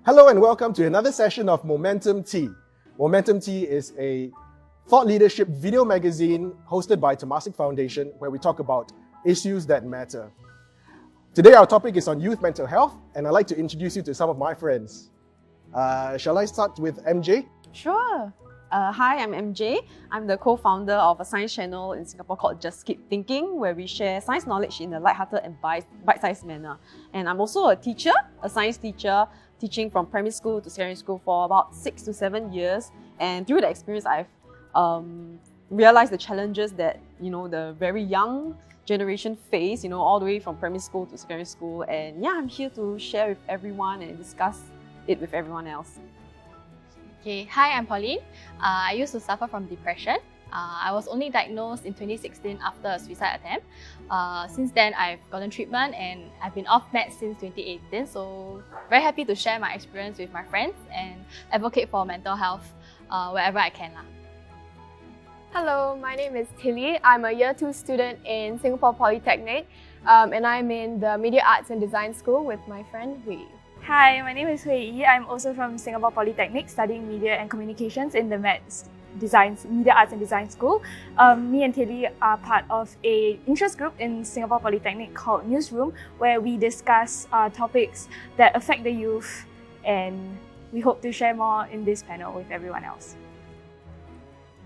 Hello and welcome to another session of Momentum Tea. Momentum Tea is a thought leadership video magazine hosted by Temasek Foundation where we talk about issues that matter. Today our topic is on youth mental health and I'd like to introduce you to some of my friends. Shall I start with MJ? Sure. Hi, I'm MJ. I'm the co-founder of a science channel in Singapore called Just Keep Thinking, where we share science knowledge in a lighthearted and bite-sized manner. And I'm also a teacher, a science teacher, teaching from primary school to secondary school for about 6 to 7 years. And through the experience, I've realized the challenges that the very young generation face, all the way from primary school to secondary school. And yeah, I'm here to share with everyone and discuss it with everyone else. Okay, hi, I'm Pauline. I used to suffer from depression. I was only diagnosed in 2016 after a suicide attempt. Since then, I've gotten treatment and I've been off meds since 2018. So very happy to share my experience with my friends and advocate for mental health wherever I can. Hello, my name is Tilly. I'm a Year 2 student in Singapore Polytechnic and I'm in the Media Arts and Design School with my friend Hui Yi. Hi, my name is Hui Yi. I'm also from Singapore Polytechnic studying Media and Communications in the Media Arts and Design School. Me and Tilly are part of an interest group in Singapore Polytechnic called Newsroom, where we discuss topics that affect the youth, and we hope to share more in this panel with everyone else.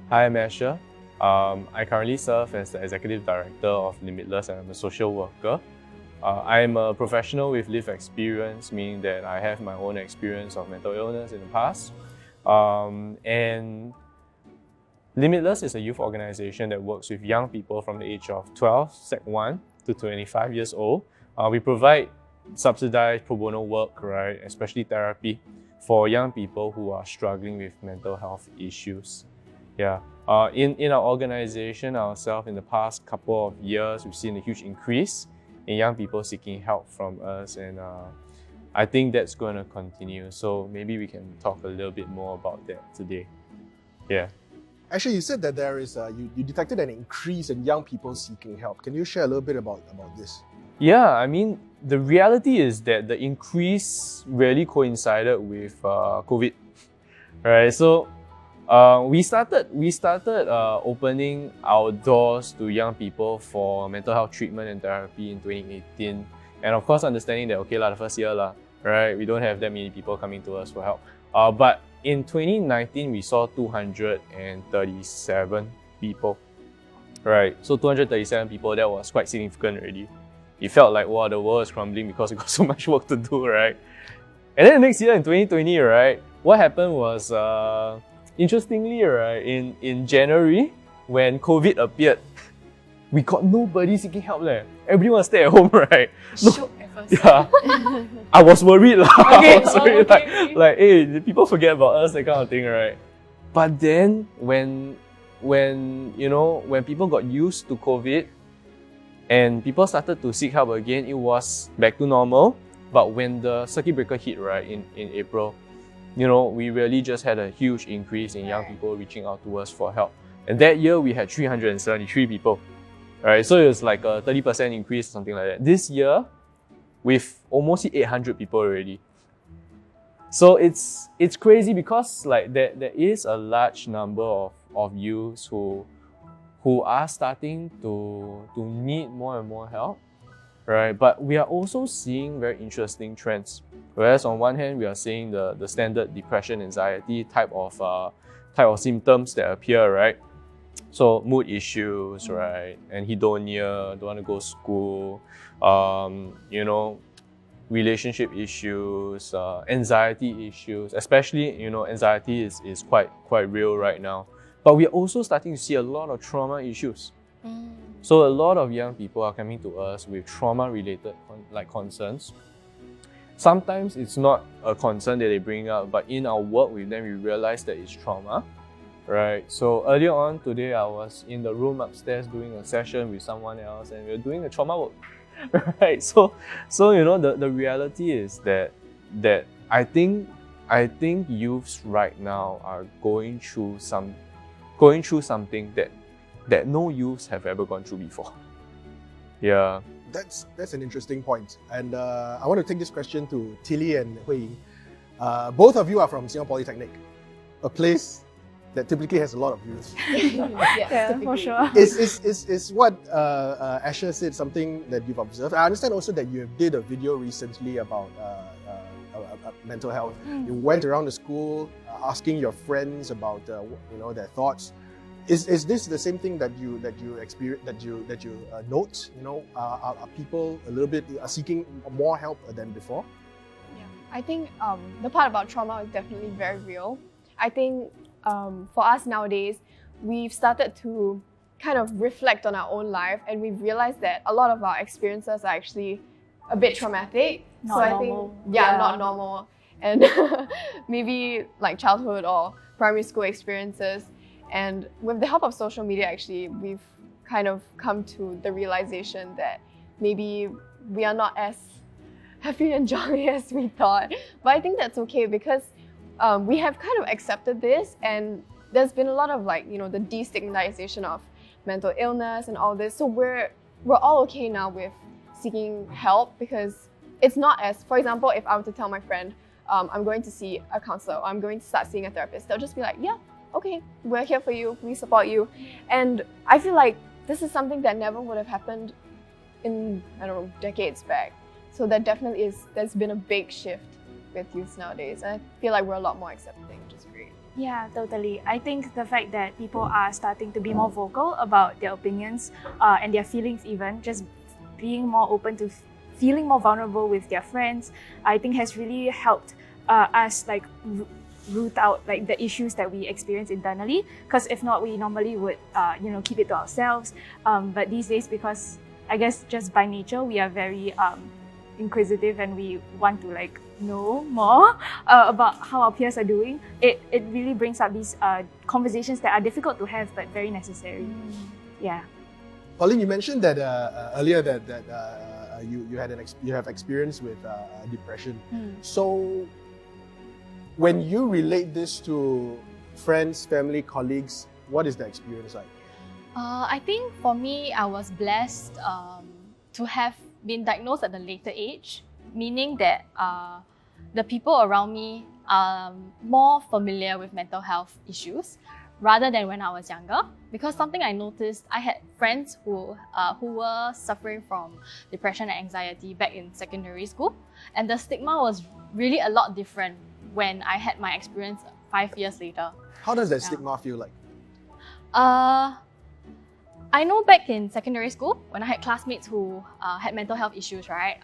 Hi, I'm Asher. I currently serve as the Executive Director of Limitless and I'm a social worker. I'm a professional with lived experience, meaning that I have my own experience of mental illness in the past. And Limitless is a youth organization that works with young people from the age of 12, Sec 1 to 25 years old. We provide subsidized pro bono work, right, especially therapy, for young people who are struggling with mental health issues. Yeah. In our organization ourselves, in the past couple of years, we've seen a huge increase in young people seeking help from us, and I think that's going to continue. So maybe we can talk a little bit more about that today. Yeah. Actually, you said that there is you detected an increase in young people seeking help. Can you share a little bit about this? Yeah, I mean, the reality is that the increase really coincided with COVID, right? So we started opening our doors to young people for mental health treatment and therapy in 2018. And of course, understanding that, okay, the first year, right, we don't have that many people coming to us for help. But in 2019, we saw 237 people, right? So 237 people, that was quite significant already. It felt like, wow, the world is crumbling because we got so much work to do, right? And then the next year in 2020, right, what happened was, interestingly, right, in January, when COVID appeared, we got nobody seeking help. Everybody was stay at home, right? Shook at first. Yeah. I was worried. Okay. I was worried, like, hey, did people forget about us, that kind of thing, right? But then when people got used to COVID and people started to seek help again, it was back to normal. But when the circuit breaker hit, right, in April, we really just had a huge increase in young people reaching out to us for help. And that year, we had 373 people. Right? So it was like a 30% increase, something like that. This year, with almost 800 people already. So it's crazy because there is a large number of youths who are starting to need more and more help. Right, but we are also seeing very interesting trends. Whereas on one hand, we are seeing the standard depression, anxiety type of symptoms that appear, right? So mood issues, right? Anhedonia, don't want to go to school, relationship issues, anxiety issues. Especially, anxiety is quite real right now. But we are also starting to see a lot of trauma issues. So a lot of young people are coming to us with trauma-related concerns. Sometimes it's not a concern that they bring up, but in our work with them, we realize that it's trauma, right? So earlier on today, I was in the room upstairs doing a session with someone else, and we were doing a trauma work, right? So the reality is that I think youths right now are going through something that no youths have ever gone through before. Yeah. That's an interesting point. And I want to take this question to Tilly and Hui Yi. Both of you are from Singapore Polytechnic, a place that typically has a lot of youth. Yeah, for sure. Is what Asher said something that you've observed? I understand also that you did a video recently about mental health. You went around the school asking your friends about their thoughts. Is this the same thing that you experience, that you note? Are people a little bit seeking more help than before? Yeah, I think the part about trauma is definitely very real. I think for us nowadays, we've started to kind of reflect on our own life, and we've realized that a lot of our experiences are actually a bit traumatic. Not normal. Not normal. And maybe like childhood or primary school experiences. And with the help of social media, actually, we've kind of come to the realization that maybe we are not as happy and jolly as we thought. But I think that's okay, because we have kind of accepted this, and there's been a lot of the destigmatization of mental illness and all this. So we're all okay now with seeking help, because it's not as, for example, if I were to tell my friend, I'm going to see a counselor, or I'm going to start seeing a therapist, they'll just be like, yeah, okay, we're here for you, we support you. And I feel like this is something that never would have happened in, decades back. So that definitely there's been a big shift with youth nowadays. And I feel like we're a lot more accepting, which is great. Yeah, totally. I think the fact that people are starting to be more vocal about their opinions and their feelings, even just being more open to feeling more vulnerable with their friends, I think has really helped us root out the issues that we experience internally. Because if not, we normally would keep it to ourselves. But these days, because I guess just by nature we are very inquisitive and we want to know more about how our peers are doing, it really brings up these conversations that are difficult to have but very necessary. Yeah. Pauline, you mentioned that earlier that you have experience with depression. So when you relate this to friends, family, colleagues, what is the experience like? I think for me, I was blessed to have been diagnosed at a later age, meaning that the people around me are more familiar with mental health issues rather than when I was younger. Because something I noticed, I had friends who were suffering from depression and anxiety back in secondary school, and the stigma was really a lot different when I had my experience 5 years later. How does that stigma feel like? I know back in secondary school, when I had classmates who had mental health issues, right?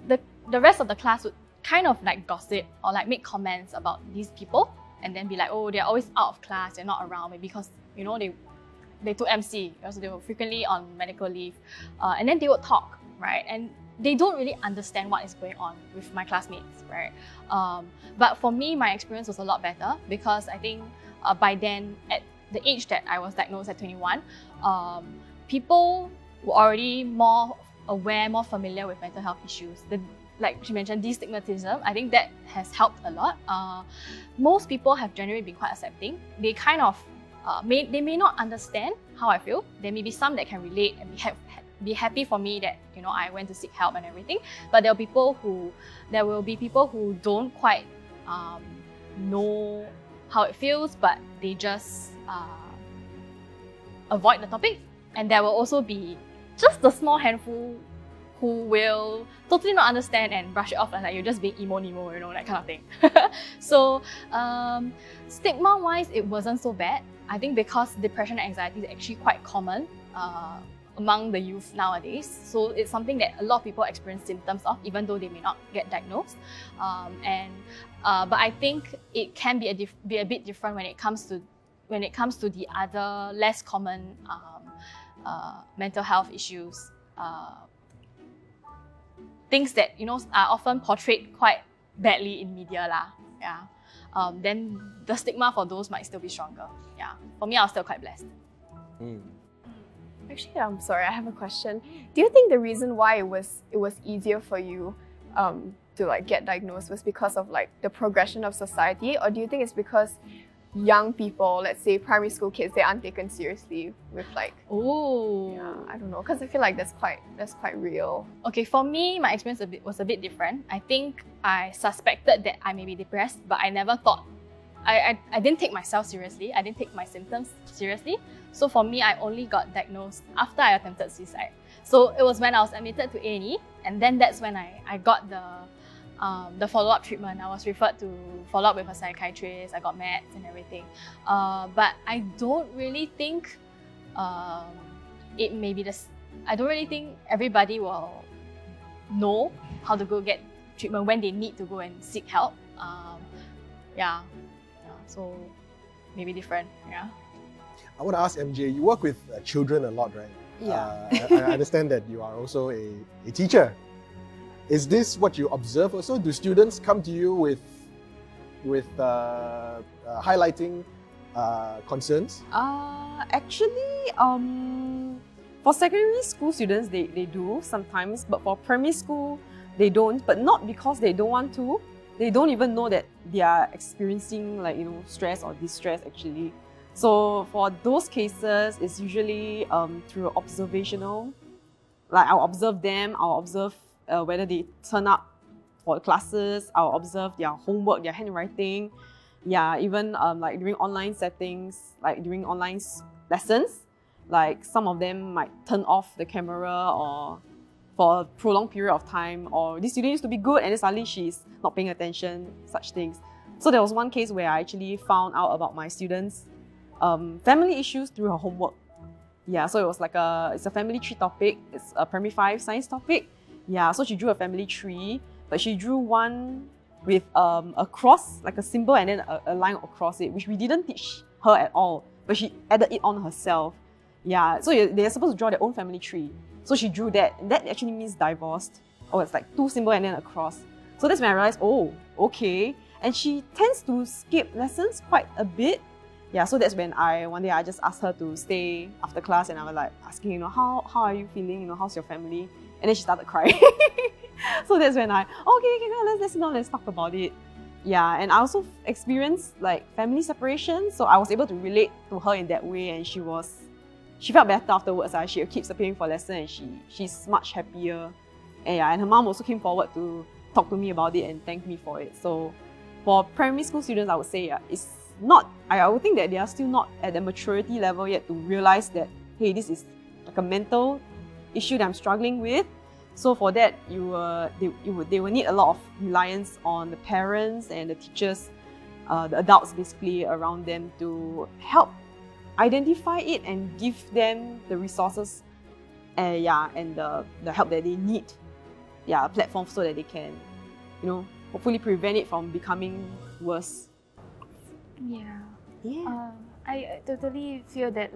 The rest of the class would kind of gossip or make comments about these people, and then be like, oh, they're always out of class, they're not around, maybe because they took MC, so they were frequently on medical leave, and then they would talk, right? And they don't really understand what is going on with my classmates, right? But for me, my experience was a lot better, because I think by then, at the age that I was diagnosed at 21, people were already more aware, more familiar with mental health issues. Like she mentioned, destigmatism, I think that has helped a lot. Most people have generally been quite accepting. They kind of, they may not understand how I feel. There may be some that can relate and be happy for me that I went to seek help and everything. But there will be people who don't quite know how it feels, but they just avoid the topic. And there will also be just a small handful who will totally not understand and brush it off and you're just being emo, that kind of thing. So stigma-wise, it wasn't so bad. I think because depression and anxiety is actually quite common among the youth nowadays. So it's something that a lot of people experience symptoms of, even though they may not get diagnosed. But I think it can be a bit different when it comes to the other less common mental health issues. Things that are often portrayed quite badly in media lah. Yeah. Then the stigma for those might still be stronger. Yeah. For me, I was still quite blessed. Actually, I'm sorry, I have a question. Do you think the reason why it was easier for you to get diagnosed was because of the progression of society, or do you think it's because young people, let's say primary school kids, they aren't taken seriously with like, Oh. yeah, I don't know, because I feel like that's quite real. Okay, for me, my experience was a bit different. I think I suspected that I may be depressed, but I never thought. I didn't take myself seriously. I didn't take my symptoms seriously. So for me, I only got diagnosed after I attempted suicide. So it was when I was admitted to A&E, and then that's when I got the follow-up treatment. I was referred to follow up with a psychiatrist. I got meds and everything. But I don't really think it may be this. I don't really think everybody will know how to go get treatment when they need to go and seek help. Yeah, so maybe different. Yeah. I want to ask MJ, you work with children a lot, right? Yeah. I understand that you are also a teacher. Is this what you observe also? Do students come to you with highlighting concerns? Actually, for secondary school students, they do sometimes, but for primary school, they don't. But not because they don't want to. They don't even know that they are experiencing stress or distress actually. So for those cases, it's usually through observational. Like I'll observe them, I'll observe whether they turn up for classes, I'll observe their homework, their handwriting. Yeah, even like during online settings, like during online lessons, like some of them might turn off the camera or for a prolonged period of time, or this student used to be good and then suddenly she's not paying attention, such things. So there was one case where I actually found out about my students' family issues through her homework. Yeah, so it was like it's a family tree topic. It's a primary 5 science topic. Yeah, so she drew a family tree, but she drew one with a cross, like a symbol, and then a line across it, which we didn't teach her at all, but she added it on herself. Yeah, so they're supposed to draw their own family tree. So she drew that, and that actually means divorced. Oh, it's like 2 symbols and then a cross. So that's when I realized, oh, okay. And she tends to skip lessons quite a bit. Yeah, so that's when one day I just asked her to stay after class, and I was like asking, how are you feeling? How's your family? And then she started crying. So that's when let's talk about it. Yeah, and I also experienced like family separation, so I was able to relate to her in that way, and she felt better afterwards. She keeps appearing for lessons, and she's much happier. And her mom also came forward to talk to me about it and thank me for it. So for primary school students, I would say it's not. I would think that they are still not at the maturity level yet to realize that, hey, this is like a mental issue that I'm struggling with. So for that, they will need a lot of reliance on the parents and the teachers, the adults basically around them to help identify it and give them the resources, and the help that they need. Yeah, a platform so that they can, hopefully prevent it from becoming worse. Yeah. Yeah. I totally feel that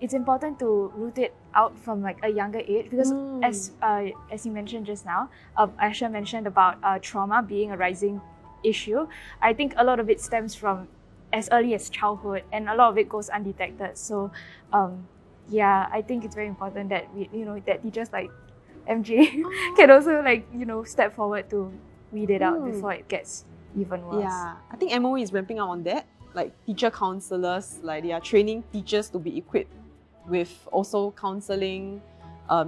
it's important to root it out from like a younger age, because as you mentioned just now, Asha mentioned about trauma being a rising issue. I think a lot of it stems from as early as childhood, and a lot of it goes undetected. So I think it's very important that that teachers like MJ can also step forward to weed it out before it gets even worse. Yeah, I think MOE is ramping up on that. Like teacher counsellors, like they are training teachers to be equipped with also counselling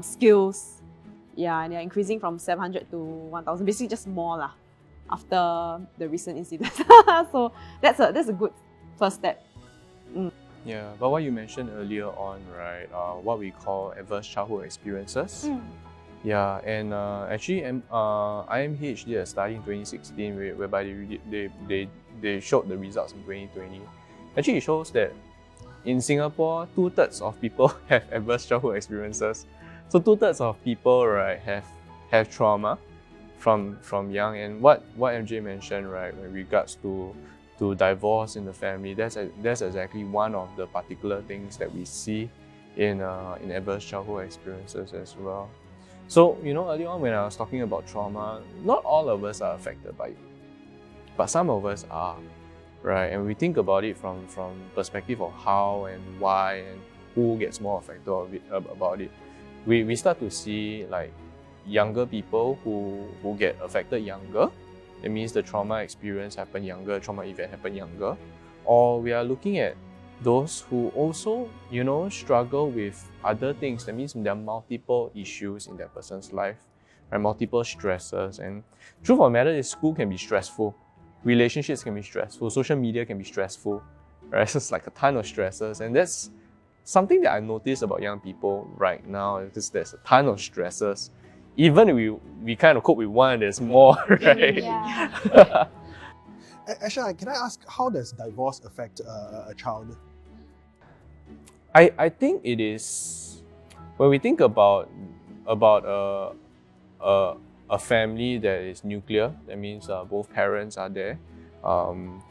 skills. Yeah, and they're increasing from 700 to 1,000, basically just more lah, after the recent incident. So that's a good first step. Yeah, but what you mentioned earlier on, right, what we call adverse childhood experiences. Yeah, and actually, IMH did a study in 2016 whereby they showed the results in 2020. Actually, it shows that in Singapore, 2/3 of people have adverse childhood experiences. So 2/3 of people, right, have trauma from young. And what MJ mentioned, right, with regards to divorce in the family, that's exactly one of the particular things that we see in adverse childhood experiences as well. So, earlier on when I was talking about trauma, not all of us are affected by it, but some of us are, right? And we think about it from perspective of how and why and who gets more affected about it. We start to see like younger people who get affected younger. It means the trauma experience happened younger, trauma event happened younger. or we are looking at those who also, struggle with other things. That means there are multiple issues in that person's life, right? Multiple stresses. And truth of the matter is, school can be stressful, relationships can be stressful, social media can be stressful, right? So it's like a ton of stresses, and that's something that I notice about young people right now, because there's a ton of stresses. Even if we kind of cope with one, there's more, right? Yeah. Asha, can I ask, how does divorce affect a child? I think it is, when we think about a family that is nuclear, that means both parents are there,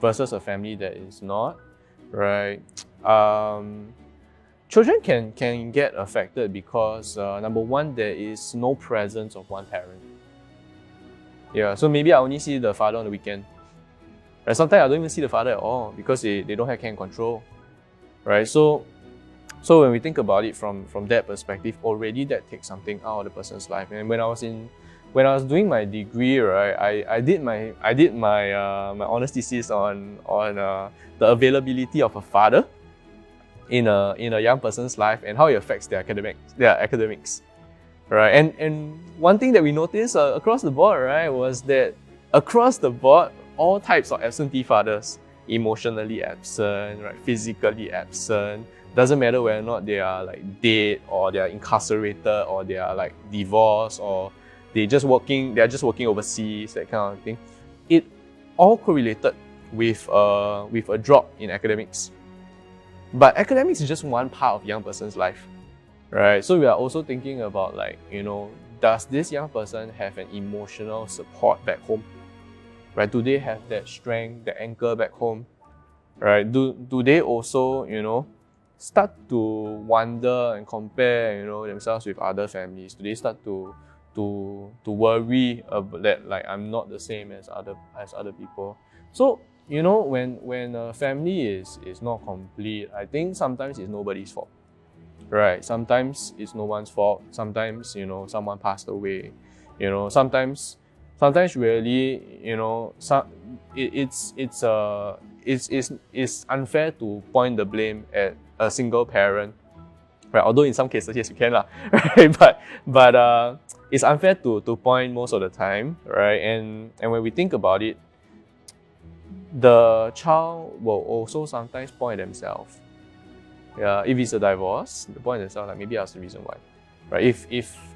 versus a family that is not, right? Children can get affected because number one, there is no presence of one parent. Yeah, so maybe I only see the father on the weekend. Right? Sometimes I don't even see the father at all because they don't have care and control. Right? So when we think about it from that perspective, already that takes something out of the person's life. And when I was doing my degree, right, I did my my honors thesis on the availability of a father in a young person's life and how it affects their academics, right? And one thing that we noticed across the board, right, was that across the board, all types of absentee fathers, emotionally absent, right, physically absent, doesn't matter whether or not they are like dead or they are incarcerated or they are like divorced or they are just working overseas, that kind of thing. It all correlated with a drop in academics. But academics is just one part of young person's life, right? So we are also thinking about, like, does this young person have an emotional support back home, right? Do they have that strength, that anchor back home, right? Do they also, start to wonder and compare, themselves with other families? Do they start to worry that, like, I'm not the same as other people? So, when a family is not complete, I think sometimes it's nobody's fault, right? Sometimes it's no one's fault. Sometimes, someone passed away. Sometimes really, it's unfair to point the blame at a single parent, right? Although in some cases, yes, you can, right? But it's unfair to point most of the time, right? And when we think about it, the child will also sometimes point themselves. Yeah, if it's a divorce, they point themselves, like, maybe that's the reason why, right? If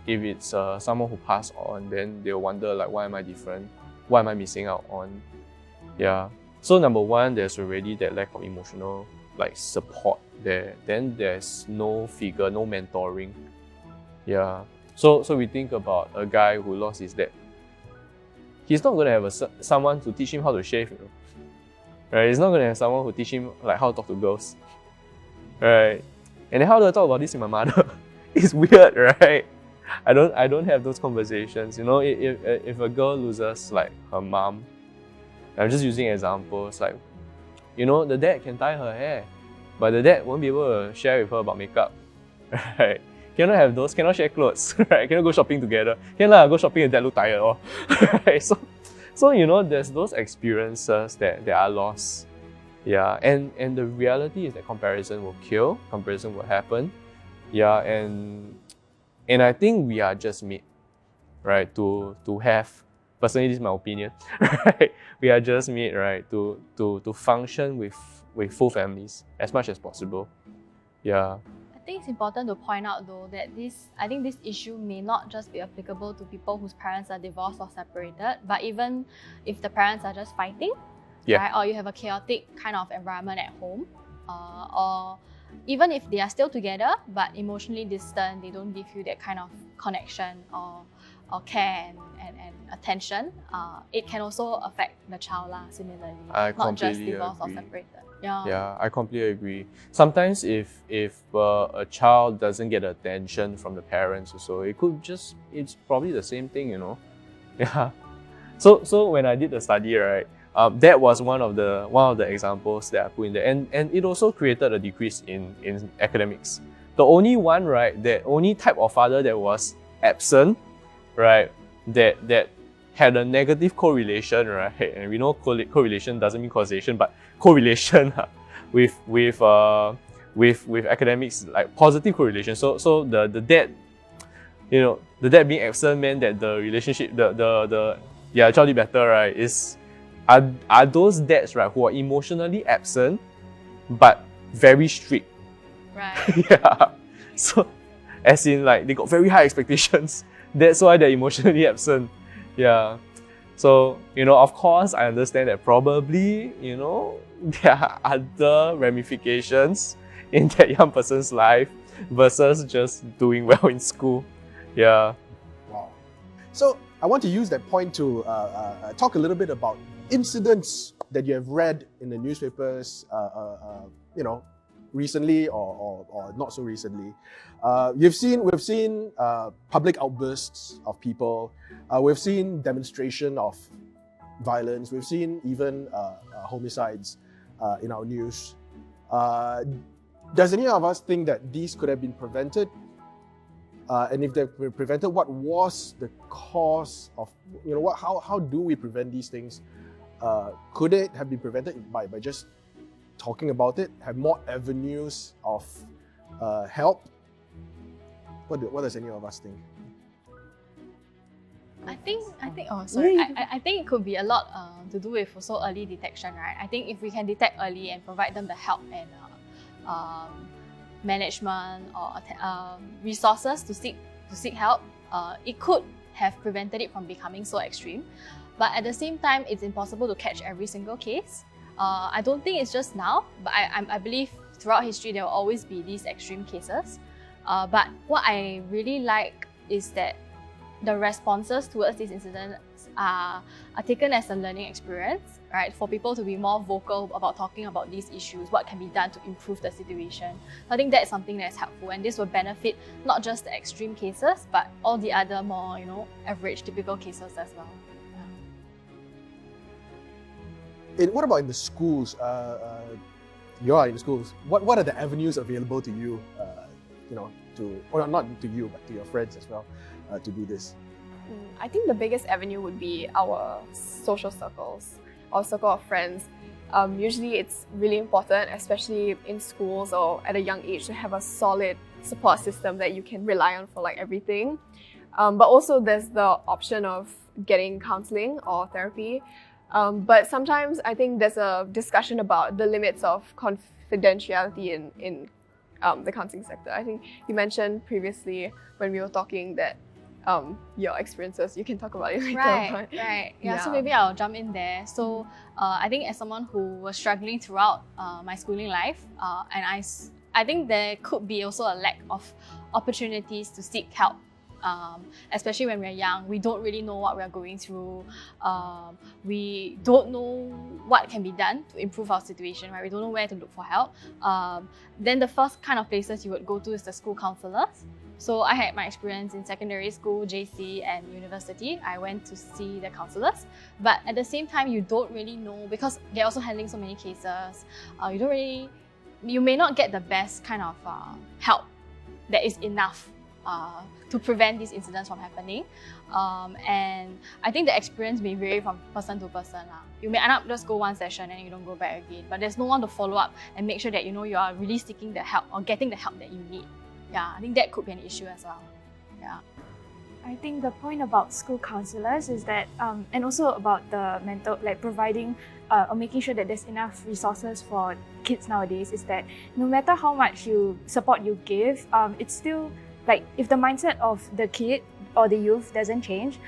it's someone who passed on, then they'll wonder, like, why am I different? What am I missing out on? Yeah. So number one, there's already that lack of emotional, like, support there. Then there's no figure, no mentoring. Yeah. So we think about a guy who lost his dad. He's not going to have someone to teach him how to shave, right? He's not going to have someone who teach him, like, how to talk to girls, right? And then how do I talk about this with my mother? It's weird, right? I don't have those conversations. If a girl loses, like, her mom, I'm just using examples, like, the dad can tie her hair, but the dad won't be able to share with her about makeup, right? Cannot have those, cannot share clothes, right? Cannot go shopping together. Cannot go shopping and dad look tired, right? So there's those experiences that are lost. Yeah, and the reality is that comparison will kill, comparison will happen. Yeah, and I think we are just made, right, to have, personally, this is my opinion, right? We are just made, right, to function with full families as much as possible. Yeah. I think it's important to point out, though, that I think this issue may not just be applicable to people whose parents are divorced or separated, but even if the parents are just fighting, right, or you have a chaotic kind of environment at home, or even if they are still together but emotionally distant, they don't give you that kind of connection or care and attention, it can also affect the child similarly, not just divorced or separated. Yeah, I completely agree. Sometimes if a child doesn't get attention from the parents or so, it's probably the same thing, Yeah. So when I did the study, right, that was one of the examples that I put in there, and it also created a decrease in academics. The only one, right, the only type of father that was absent, right, that had a negative correlation, right, and we know correlation doesn't mean causation, but correlation with academics, like positive correlation. So the dad, the dad being absent meant that the relationship, the child did better, right? Are those dads, right, who are emotionally absent but very strict. Right. Yeah. So as in, like, they got very high expectations. That's why they're emotionally absent. Yeah. So, of course, I understand that probably, there are other ramifications in that young person's life versus just doing well in school. Yeah. Wow. So I want to use that point to talk a little bit about incidents that you have read in the newspapers, recently or not so recently. We've seen public outbursts of people. We've seen demonstration of violence. We've seen even homicides in our news. Does any of us think that these could have been prevented? And if they've been prevented, what was the cause of, how do we prevent these things? Could it have been prevented by just talking about it, have more avenues of help? What does any of us think? I think it could be a lot to do with also early detection, right? I think if we can detect early and provide them the help and management or resources to seek help, it could have prevented it from becoming so extreme. But at the same time, it's impossible to catch every single case. I don't think it's just now, but I believe throughout history there will always be these extreme cases. But what I really like is that the responses towards these incidents are taken as a learning experience, right? For people to be more vocal about talking about these issues, what can be done to improve the situation. I think that's something that's helpful, and this will benefit not just the extreme cases, but all the other more, average, typical cases as well. What about in the schools? You are in schools. What are the avenues available to you, or not to you, but to your friends as well, to do this? I think the biggest avenue would be our social circles, our circle of friends. Usually it's really important, especially in schools or at a young age, to have a solid support system that you can rely on for like everything. But also there's the option of getting counseling or therapy. But sometimes I think there's a discussion about the limits of confidentiality in the counseling sector. I think you mentioned previously when we were talking that your experiences, you can talk about it later. Right. Yeah, so maybe I'll jump in there. So I think as someone who was struggling throughout my schooling life, and I think there could be also a lack of opportunities to seek help. Especially when we're young, we don't really know what we're going through. We don't know what can be done to improve our situation, right? We don't know where to look for help. Then the first kind of places you would go to is the school councillors. So I had my experience in secondary school, JC and university. I went to see the councillors, but at the same time, you don't really know, because they're also handling so many cases. You may not get the best kind of help that is enough to prevent these incidents from happening. And I think the experience may vary from person to person. You may end up just go one session and you don't go back again, but there's no one to follow up and make sure that you are really seeking the help or getting the help that you need. Yeah, I think that could be an issue as well. Yeah. I think the point about school counsellors is that, and also about the mental, like providing or making sure that there's enough resources for kids nowadays, is that no matter how much support you give, it's still, like, if the mindset of the kid or the youth doesn't change,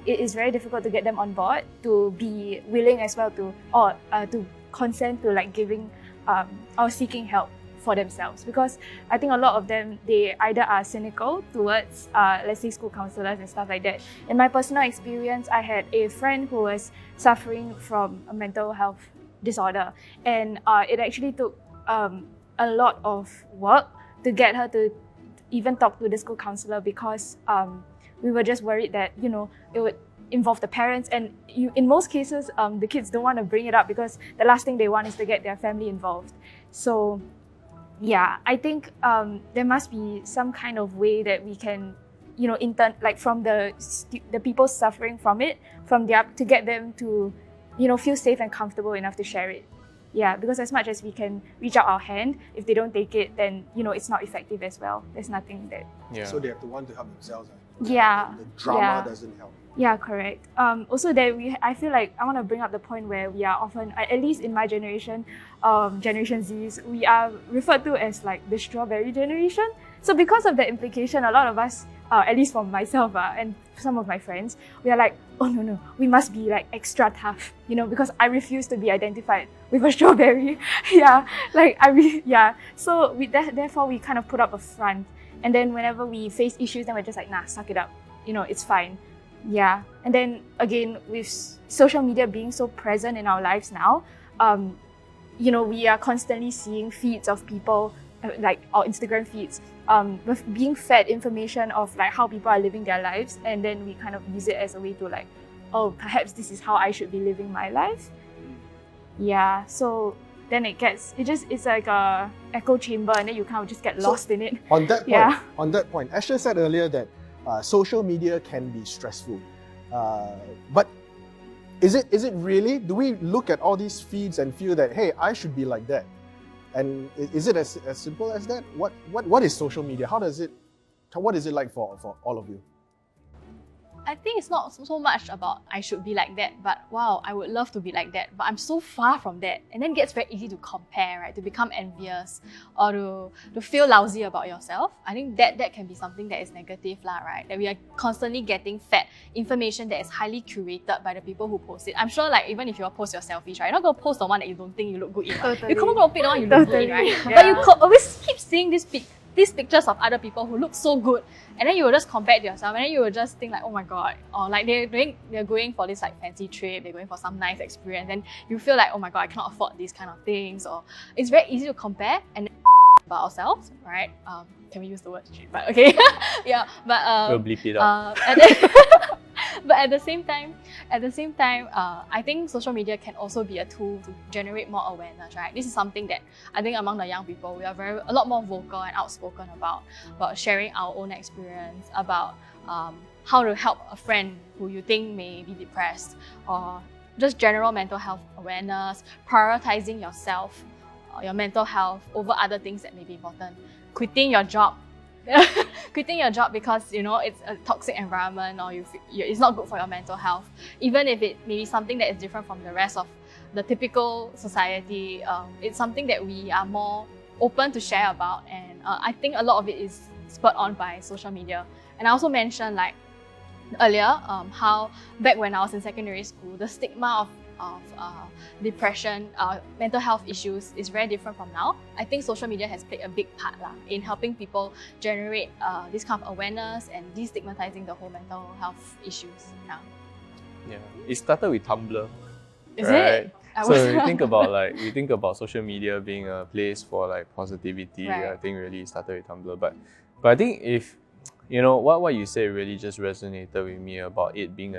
it is very difficult to get them on board to be willing as well to consent to like giving or seeking help for themselves. Because I think a lot of them, they either are cynical towards let's say school counsellors and stuff like that. In my personal experience, I had a friend who was suffering from a mental health disorder, and it actually took a lot of work to get her to even talk to the school counsellor, because we were just worried that it would involve the parents, and in most cases the kids don't want to bring it up because the last thing they want is to get their family involved. So yeah, I think there must be some kind of way that we can like from the people suffering from it, to get them to feel safe and comfortable enough to share it. Yeah, because as much as we can reach out our hand, if they don't take it, then it's not effective as well. There's nothing that. Yeah. So they have to want to help themselves. Yeah. The drama Yeah. doesn't help. Yeah, correct. Also, I feel like I want to bring up the point where we are often, at least in my generation, Generation Zs, we are referred to as like the strawberry generation. So because of that implication, a lot of us, at least for myself and some of my friends, we are like, oh no, we must be like extra tough, because I refuse to be identified with a strawberry. Yeah, So therefore we kind of put up a front, and then whenever we face issues, then we're just like, nah, suck it up. It's fine. Yeah, and then again, with social media being so present in our lives now, we are constantly seeing feeds of people, like our Instagram feeds, with being fed information of like how people are living their lives, and then we kind of use it as a way to like, oh, perhaps this is how I should be living my life. Yeah, so then it's like a echo chamber, and then you kind of just get lost in it. On that point, Yeah. Asher said earlier that social media can be stressful, but is it really? Do we look at all these feeds and feel that, hey, I should be like that? And is it as simple as that? What is social media? What is it like for all of you? I think it's not so much about I should be like that, but wow, I would love to be like that, but I'm so far from that. And then it gets very easy to compare, right? To become envious or to feel lousy about yourself. I think that can be something that is negative, right? That we are constantly getting fed information that is highly curated by the people who post it. I'm sure like even if you post your selfies, right? You're not going to post the one that you don't think you look good in. Totally. You're going to pick the one you look good in, right? Yeah. But you always keep seeing these pictures of other people who look so good, and then you will just compare it to yourself, and then you will just think like, oh my god, or like they're going for this like fancy trip, they're going for some nice experience, and you feel like, oh my god, I cannot afford these kind of things. Or it's very easy to compare and about ourselves, right? Can we use the word cheap? But okay. Yeah, but We'll bleep it out. but at the same time, I think social media can also be a tool to generate more awareness, right? This is something that I think among the young people, we are a lot more vocal and outspoken about sharing our own experience, about how to help a friend who you think may be depressed, or just general mental health awareness, prioritizing yourself, your mental health over other things that may be important, quitting your job. Quitting your job because it's a toxic environment, or it's not good for your mental health, even if it may be something that is different from the rest of the typical society. It's something that we are more open to share about, and I think a lot of it is spurred on by social media. And I also mentioned like earlier how back when I was in secondary school, the stigma of depression, mental health issues is very different from now. I think social media has played a big part in helping people generate this kind of awareness and destigmatizing the whole mental health issues. Yeah, it started with Tumblr. Is right? it? So we think about social media being a place for like positivity. Right. I think really started with Tumblr, but I think if what you said really just resonated with me about it being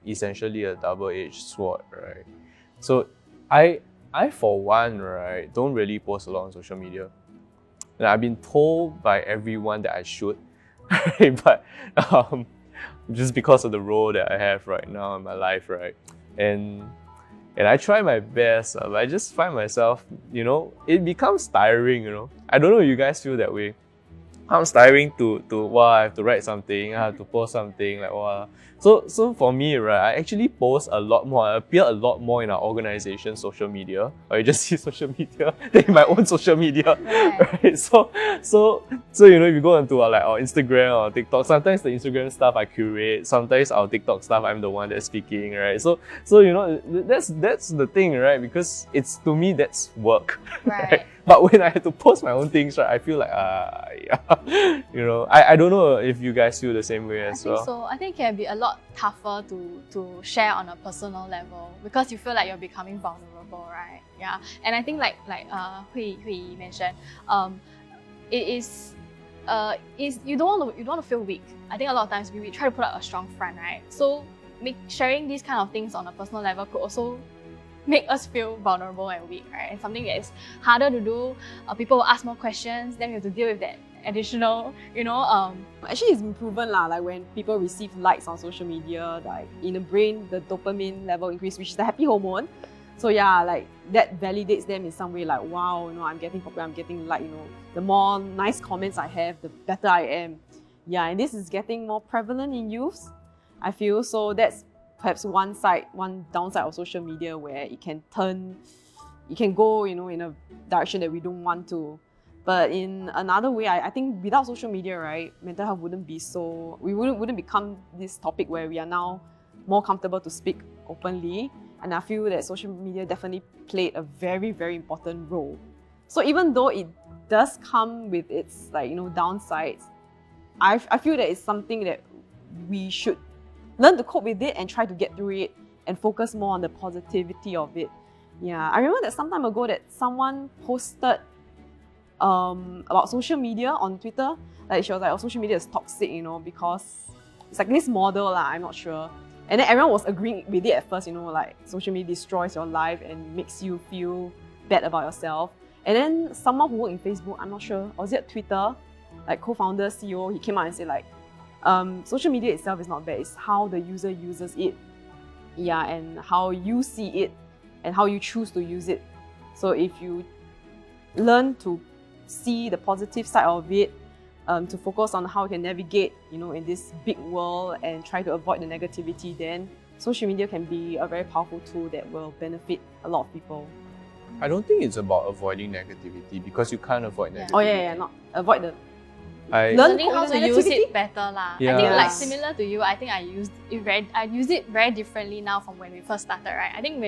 essentially a double-edged sword, right? So I for one, right, don't really post a lot on social media. And I've been told by everyone that I should, right? But just because of the role that I have right now in my life, right? And I try my best, but I just find myself, it becomes tiring, I don't know if you guys feel that way. I'm tiring to I have to write something, I have to post something, like wow. So for me, right, I actually post a lot more, I appear a lot more in our organization's social media, or you just see social media than in my own social media, right? So if you go onto our Instagram or TikTok, sometimes the Instagram stuff I curate, sometimes our TikTok stuff I'm the one that's speaking, right? So that's the thing, right? Because it's, to me, that's work, Right. But when I have to post my own things, right, I feel like, I don't know if you guys feel the same way as well. I think so. I think it can be a lot tougher to share on a personal level because you feel like you're becoming vulnerable, right? Yeah. And I think like Hui Yi mentioned, it is you don't want to feel weak. I think a lot of times we try to put up a strong front, right? So sharing these kind of things on a personal level could also make us feel vulnerable and weak, right? And something that is harder to do. People will ask more questions, then we have to deal with that additional, Actually, it's been proven like when people receive likes on social media, like in the brain, the dopamine level increase, which is the happy hormone. So yeah, like that validates them in some way, like, wow, I'm getting popular, I'm getting like, the more nice comments I have, the better I am. Yeah, and this is getting more prevalent in youths, I feel. So that's perhaps one downside of social media, where it can go, in a direction that we don't want to. But in another way, I think without social media, right, mental health wouldn't become this topic where we are now more comfortable to speak openly. And I feel that social media definitely played a very, very important role. So even though it does come with its downsides, I feel that it's something that we should learn to cope with it and try to get through it and focus more on the positivity of it. Yeah, I remember that some time ago that someone posted about social media on Twitter. Like she was like, oh, social media is toxic, because it's like this model, I'm not sure. And then everyone was agreeing with it at first, like social media destroys your life and makes you feel bad about yourself. And then someone who worked in Facebook, I'm not sure, or was it Twitter, like co-founder, CEO, he came out and said like, social media itself is not bad, it's how the user uses it. Yeah, and how you see it and how you choose to use it. So if you learn to see the positive side of it, to focus on how you can navigate, in this big world and try to avoid the negativity, then social media can be a very powerful tool that will benefit a lot of people. I don't think it's about avoiding negativity, because you can't avoid negativity. Oh yeah, not avoid the. Learning how to use it better lah. Yeah. I think like similar to you, I think I use it very differently now from when we first started, right? I think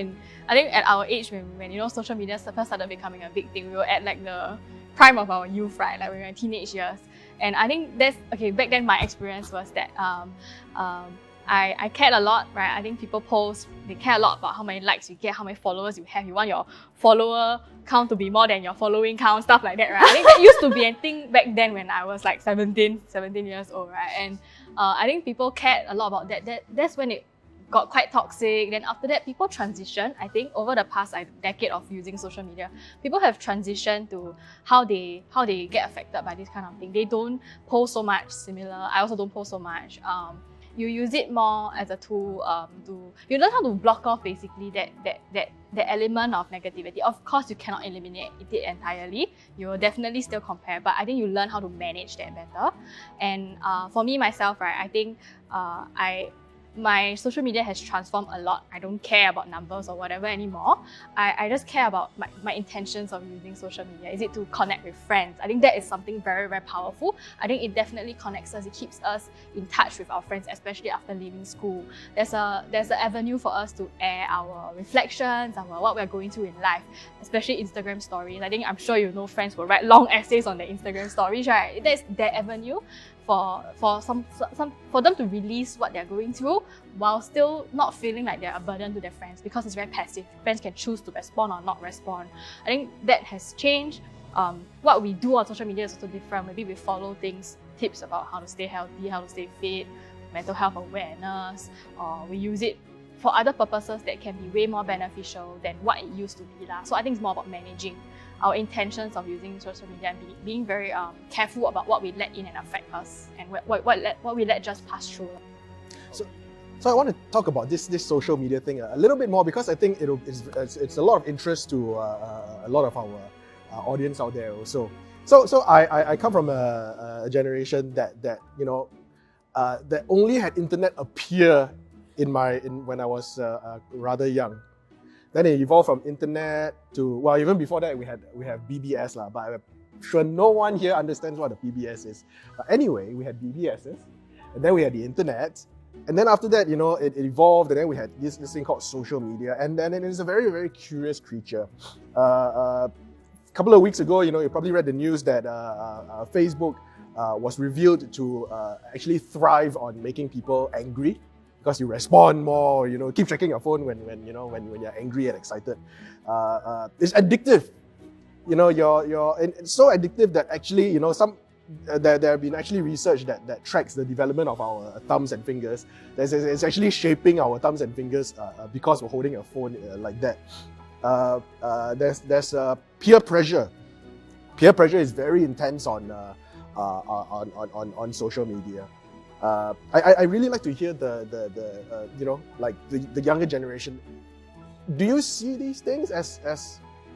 at our age when social media first started becoming a big thing, we were at like the prime of our youth, right? Like when we were in teenage years. And I think that's okay. Back then, my experience was that I cared a lot, right? I think people post, they care a lot about how many likes you get, how many followers you have. You want your follower count to be more than your following count, stuff like that, right? I think that used to be a thing back then when I was like 17 years old, right? And I think people cared a lot about that. That's when it got quite toxic. Then after that, people transitioned. I think over the past decade of using social media, people have transitioned to how they get affected by this kind of thing. They don't post so much similar. I also don't post so much. You use it more as a tool you learn how to block off basically that element of negativity. Of course, you cannot eliminate it entirely. You will definitely still compare, but I think you learn how to manage that better. And for me myself, right, I think my social media has transformed a lot. I don't care about numbers or whatever anymore. I just care about my intentions of using social media. Is it to connect with friends? I think that is something very, very powerful. I think it definitely connects us. It keeps us in touch with our friends, especially after leaving school. There's an avenue for us to air our reflections, what we're going through in life, especially Instagram stories. I think I'm sure friends will write long essays on their Instagram stories, right? That's their avenue for them to release what they're going through while still not feeling like they're a burden to their friends, because it's very passive. Friends can choose to respond or not respond. I think that has changed. What we do on social media is also different. Maybe we follow tips about how to stay healthy, how to stay fit, mental health awareness, or we use it for other purposes that can be way more beneficial than what it used to be. So I think it's more about managing our intentions of using social media and being very careful about what we let in and affect us, and what we let just pass through. So I want to talk about this social media thing a little bit more, because I think it's a lot of interest to a lot of our audience out there also. So I come from a generation that that only had internet appear when I was rather young. Then it evolved from internet to, well, even before that we have BBS lah, but I'm sure no one here understands what a BBS is. Anyway, we had BBSs, and then we had the internet, and then after that, it evolved, and then we had this thing called social media, and then it is a very, very curious creature. A couple of weeks ago, you probably read the news that Facebook was revealed to actually thrive on making people angry, because you respond more, keep checking your phone when you're angry and excited. It's addictive. It's so addictive that actually, there have been actually research that tracks the development of our thumbs and fingers. It's actually shaping our thumbs and fingers because we're holding a phone like that. There's peer pressure. Peer pressure is very intense on social media. I really like to hear the younger generation. do you see these things as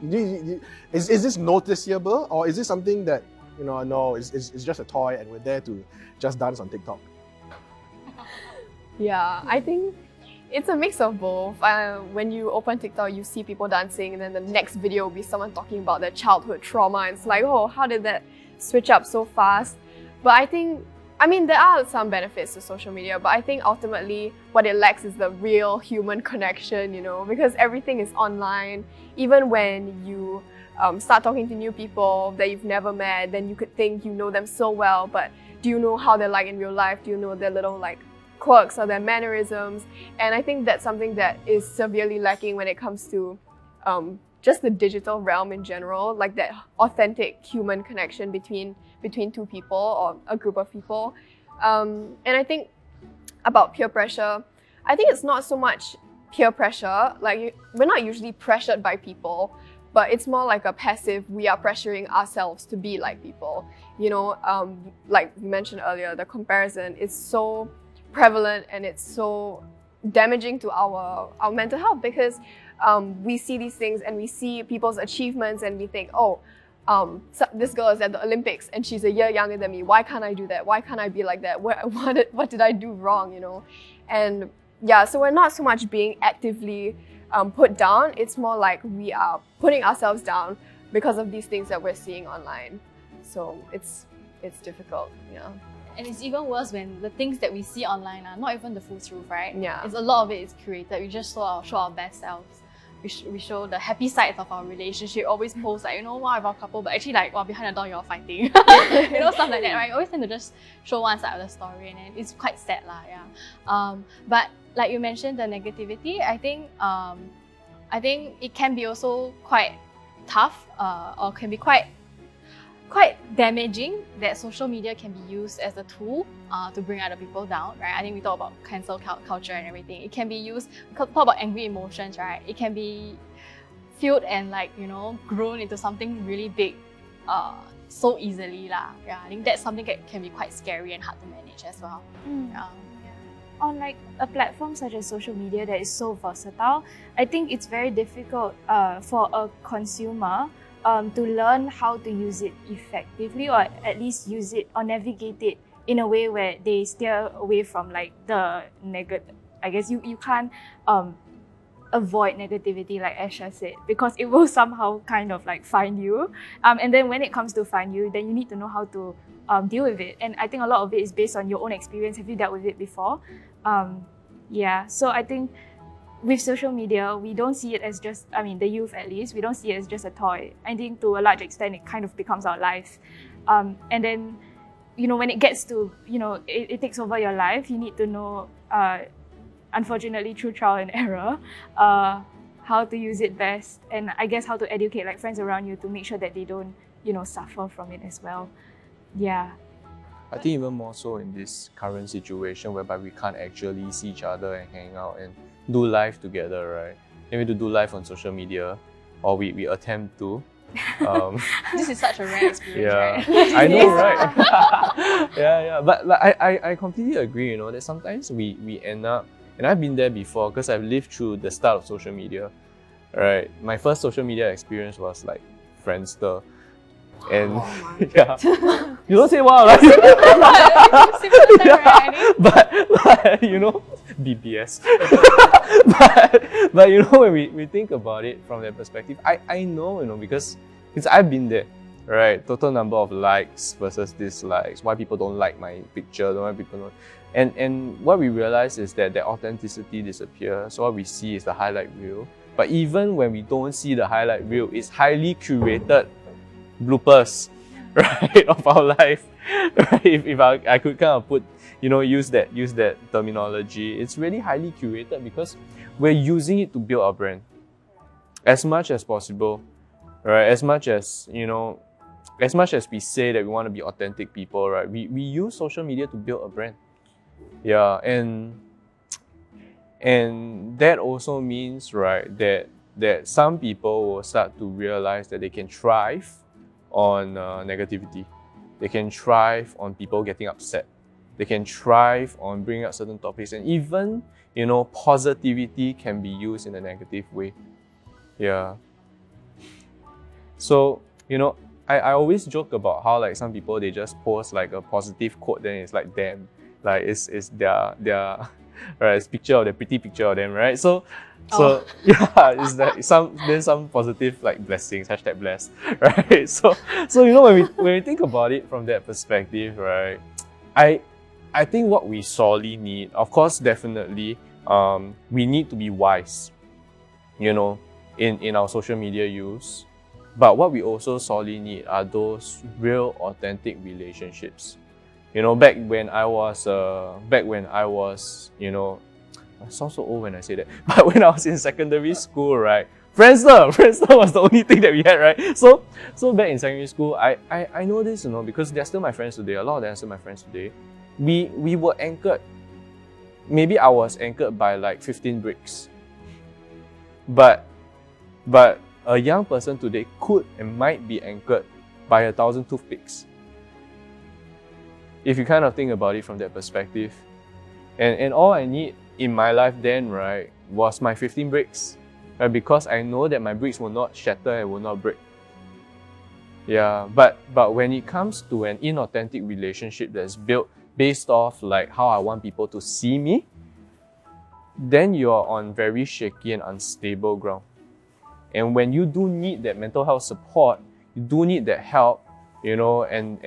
is this noticeable, or is this something that, you know, no, it's just a toy and we're there to just dance on TikTok? Yeah, I think it's a mix of both. When you open TikTok, you see people dancing, and then the next video will be someone talking about their childhood trauma, and it's like, oh, how did that switch up so fast? But I mean, there are some benefits to social media, but I think ultimately what it lacks is the real human connection, you know, because everything is online. Even when you start talking to new people that you've never met, then you could think you know them so well, but do you know how they're like in real life? Do you know their little like quirks or their mannerisms? And I think that's something that is severely lacking when it comes to just the digital realm in general, like that authentic human connection between two people or a group of people. And I think about peer pressure, I think it's not so much peer pressure, like we're not usually pressured by people, but it's more like a passive, we are pressuring ourselves to be like people. You know, like we mentioned earlier, the comparison is so prevalent and it's so damaging to our mental health, because we see these things and we see people's achievements and we think, oh, so this girl is at the Olympics and she's a year younger than me. Why can't I do that? Why can't I be like that? What did I do wrong, you know? And yeah, so we're not so much being actively put down. It's more like we are putting ourselves down because of these things that we're seeing online. So it's difficult, yeah. And it's even worse when the things that we see online are not even the full truth, right? Yeah. It's a lot of it is curated. We just show our best selves. We show the happy sides of our relationship. Always post like, you know, wow, our couple, but actually like, wow, behind the door you're fighting. You know, stuff like that, right? Always tend to just show one side of the story, and then it's quite sad lah, yeah. But like you mentioned, the negativity, I think it can be also quite tough, or can be quite damaging, that social media can be used as a tool to bring other people down, right? I think we talk about cancel culture and everything. It can be used, we talk about angry emotions, right? It can be fueled and like, you know, grown into something really big so easily lah. Yeah, I think that's something that can be quite scary and hard to manage as well. On like a platform such as social media that is so versatile, I think it's very difficult for a consumer to learn how to use it effectively, or at least use it or navigate it in a way where they steer away from like the negative. I guess you can't avoid negativity, like Asha said, because it will somehow kind of like find you. And then when it comes to find you, then you need to know how to deal with it. And I think a lot of it is based on your own experience. Have you dealt with it before? Yeah, so I think with social media, we don't see it as just, I mean, the youth at least, we don't see it as just a toy. I think to a large extent, it kind of becomes our life. And then, you know, when it gets to, you know, it takes over your life, you need to know, unfortunately, through trial and error, how to use it best. And I guess how to educate like friends around you to make sure that they don't, you know, suffer from it as well. Yeah. I think even more so in this current situation whereby we can't actually see each other and hang out and do life together, right? Maybe to do life on social media, or we attempt to. This is such a rare experience, yeah, right? I know, right? yeah. But like, I completely agree, you know, that sometimes we end up, and I've been there before because I've lived through the start of social media, right? My first social media experience was like Friendster. And yeah, you don't say wow, right? Yeah, but you know, BBS. but you know, when we think about it from that perspective, I know, you know, because I've been there, right? Total number of likes versus dislikes. Why people don't like my picture? Why people don't? And what we realize is that the authenticity disappears. So what we see is the highlight reel. But even when we don't see the highlight reel, it's highly curated bloopers, right, of our life. Right? If I could kind of put, you know, use that terminology, it's really highly curated because we're using it to build our brand as much as possible, right? As much as, you know, as much as we say that we want to be authentic people, right? We use social media to build a brand. Yeah, and that also means, right, that some people will start to realize that they can thrive on negativity. They can thrive on people getting upset. They can thrive on bringing up certain topics, and even, you know, positivity can be used in a negative way. Yeah. So, you know, I always joke about how like some people, they just post like a positive quote, then it's like them, like it's their right, it's picture of the pretty picture of them, right? So yeah, it's like some positive like blessings, hashtag blessed, right? So you know, when we think about it from that perspective, right? I think what we sorely need, of course, definitely, we need to be wise, you know, in our social media use. But what we also sorely need are those real, authentic relationships. You know, back when I was, you know, I sound so old when I say that. But when I was in secondary school, right, Friendster was the only thing that we had, right? So back in secondary school, I know this, you know, because they're still my friends today. A lot of them are still my friends today. We were anchored. Maybe I was anchored by like 15 bricks. But a young person today could and might be anchored by 1,000 toothpicks. If you kind of think about it from that perspective. And all I need in my life then, right, was my 15 bricks. Right? Because I know that my bricks will not shatter and will not break. Yeah, but when it comes to an inauthentic relationship that's built based off like how I want people to see me, then you're on very shaky and unstable ground. And when you do need that mental health support, you do need that help, you know, and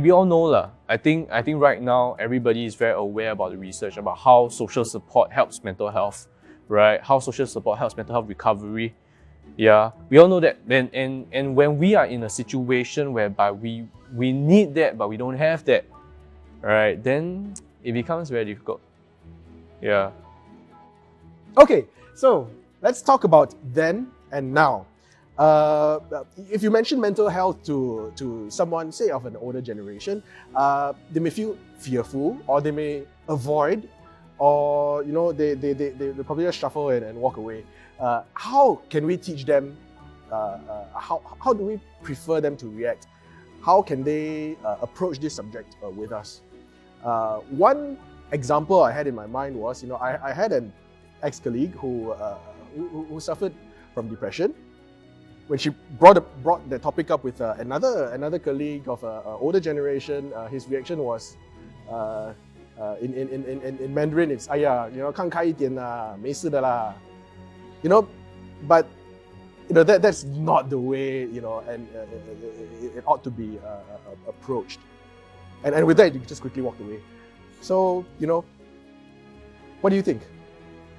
we all know lah. I think right now everybody is very aware about the research about how social support helps mental health, right? How social support helps mental health recovery. Yeah, we all know that. And when we are in a situation whereby we need that but we don't have that, right? Then it becomes very difficult. Yeah. Okay, so let's talk about then and now. If you mention mental health to someone, say of an older generation, they may feel fearful, or they may avoid, or you know, they probably just shuffle and walk away. How can we teach them? How do we prefer them to react? How can they approach this subject with us? One example I had in my mind was, you know, I had an ex-colleague who suffered from depression. When she brought the topic up with another colleague of older generation, his reaction was, in Mandarin, it's 哎呀, you know, 看开一点啦, 没事的啦. You know, but you know that's not the way, you know, and it ought to be approached. And with that, you just quickly walked away. So, you know, what do you think?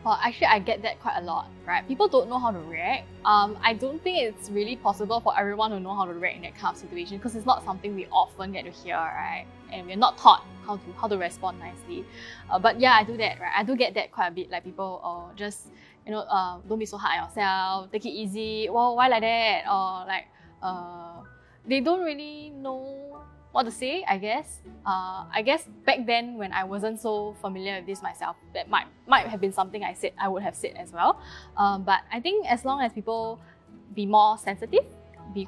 Well, actually, I get that quite a lot, right? People don't know how to react. I don't think it's really possible for everyone to know how to react in that kind of situation, because it's not something we often get to hear, right? And we're not taught how to respond nicely. But yeah, I do that, right? I do get that quite a bit. Like people just, you know, don't be so hard on yourself, take it easy. Well, why like that? Or like, they don't really know what to say, I guess. I guess back then when I wasn't so familiar with this myself, that might have been something I would have said as well. But I think as long as people be more sensitive,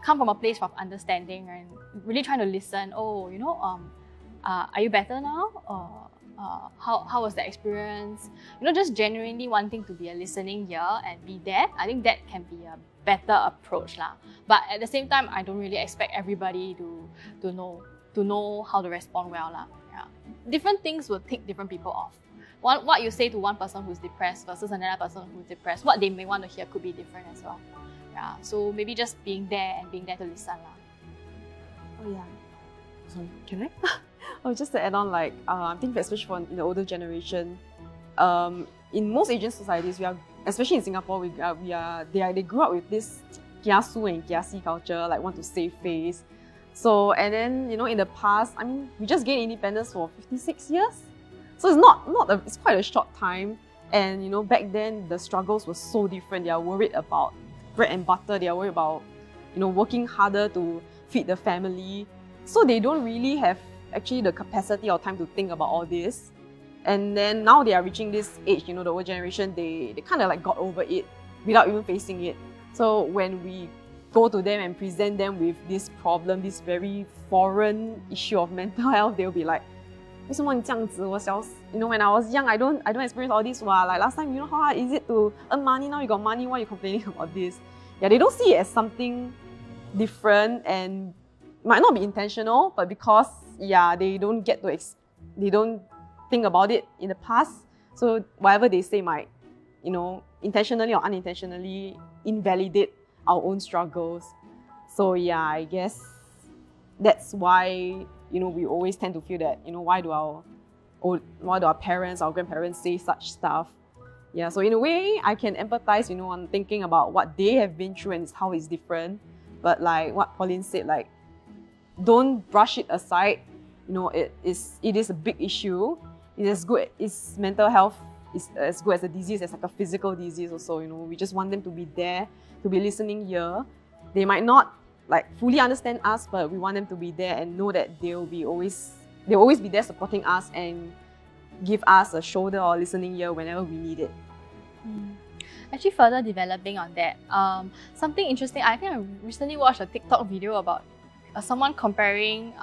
come from a place of understanding and really trying to listen. Oh, you know, are you better now? Or how was the experience? You know, just genuinely wanting to be a listening ear and be there. I think that can be a better approach lah. But at the same time, I don't really expect everybody to know how to respond well lah. Yeah. Different things will tick different people off. What you say to one person who's depressed versus another person who's depressed, what they may want to hear could be different as well. Yeah. So maybe just being there to listen lah. Oh yeah. Sorry, can I? Oh, just to add on, like I think especially for the older generation, in most Asian societies, we are, especially in Singapore, they grew up with this kiasu and kiasi culture, like want to save face. So, and then, you know, in the past, I mean, we just gained independence for 56 years. So it's quite a short time. And, you know, back then, the struggles were so different. They are worried about bread and butter. They are worried about, you know, working harder to feed the family. So they don't really have actually the capacity or time to think about all this. And then now they are reaching this age, you know, the old generation, they kind of like got over it without even facing it. So when we go to them and present them with this problem, this very foreign issue of mental health, they'll be like, 为什么你这样子？when I was young, I don't experience all this. Like last time, how hard is it to earn money? Now you got money, why are you complaining about this? Yeah, they don't see it as something different and might not be intentional, but because they don't get to they don't think about it in the past. So whatever they say might, intentionally or unintentionally invalidate our own struggles. So I guess that's why we always tend to feel that why do our parents, our grandparents say such stuff? Yeah, so in a way I can empathize on thinking about what they have been through and how it's different. But like what Pauline said, like don't brush it aside. It is a big issue. It's mental health is as good as a disease as like a physical disease also. We just want them to be there, to be listening here. They might not like fully understand us, but we want them to be there and know that they'll always be there supporting us and give us a shoulder or listening ear whenever we need it. Actually, further developing on that, something interesting, I think I recently watched a TikTok video about someone comparing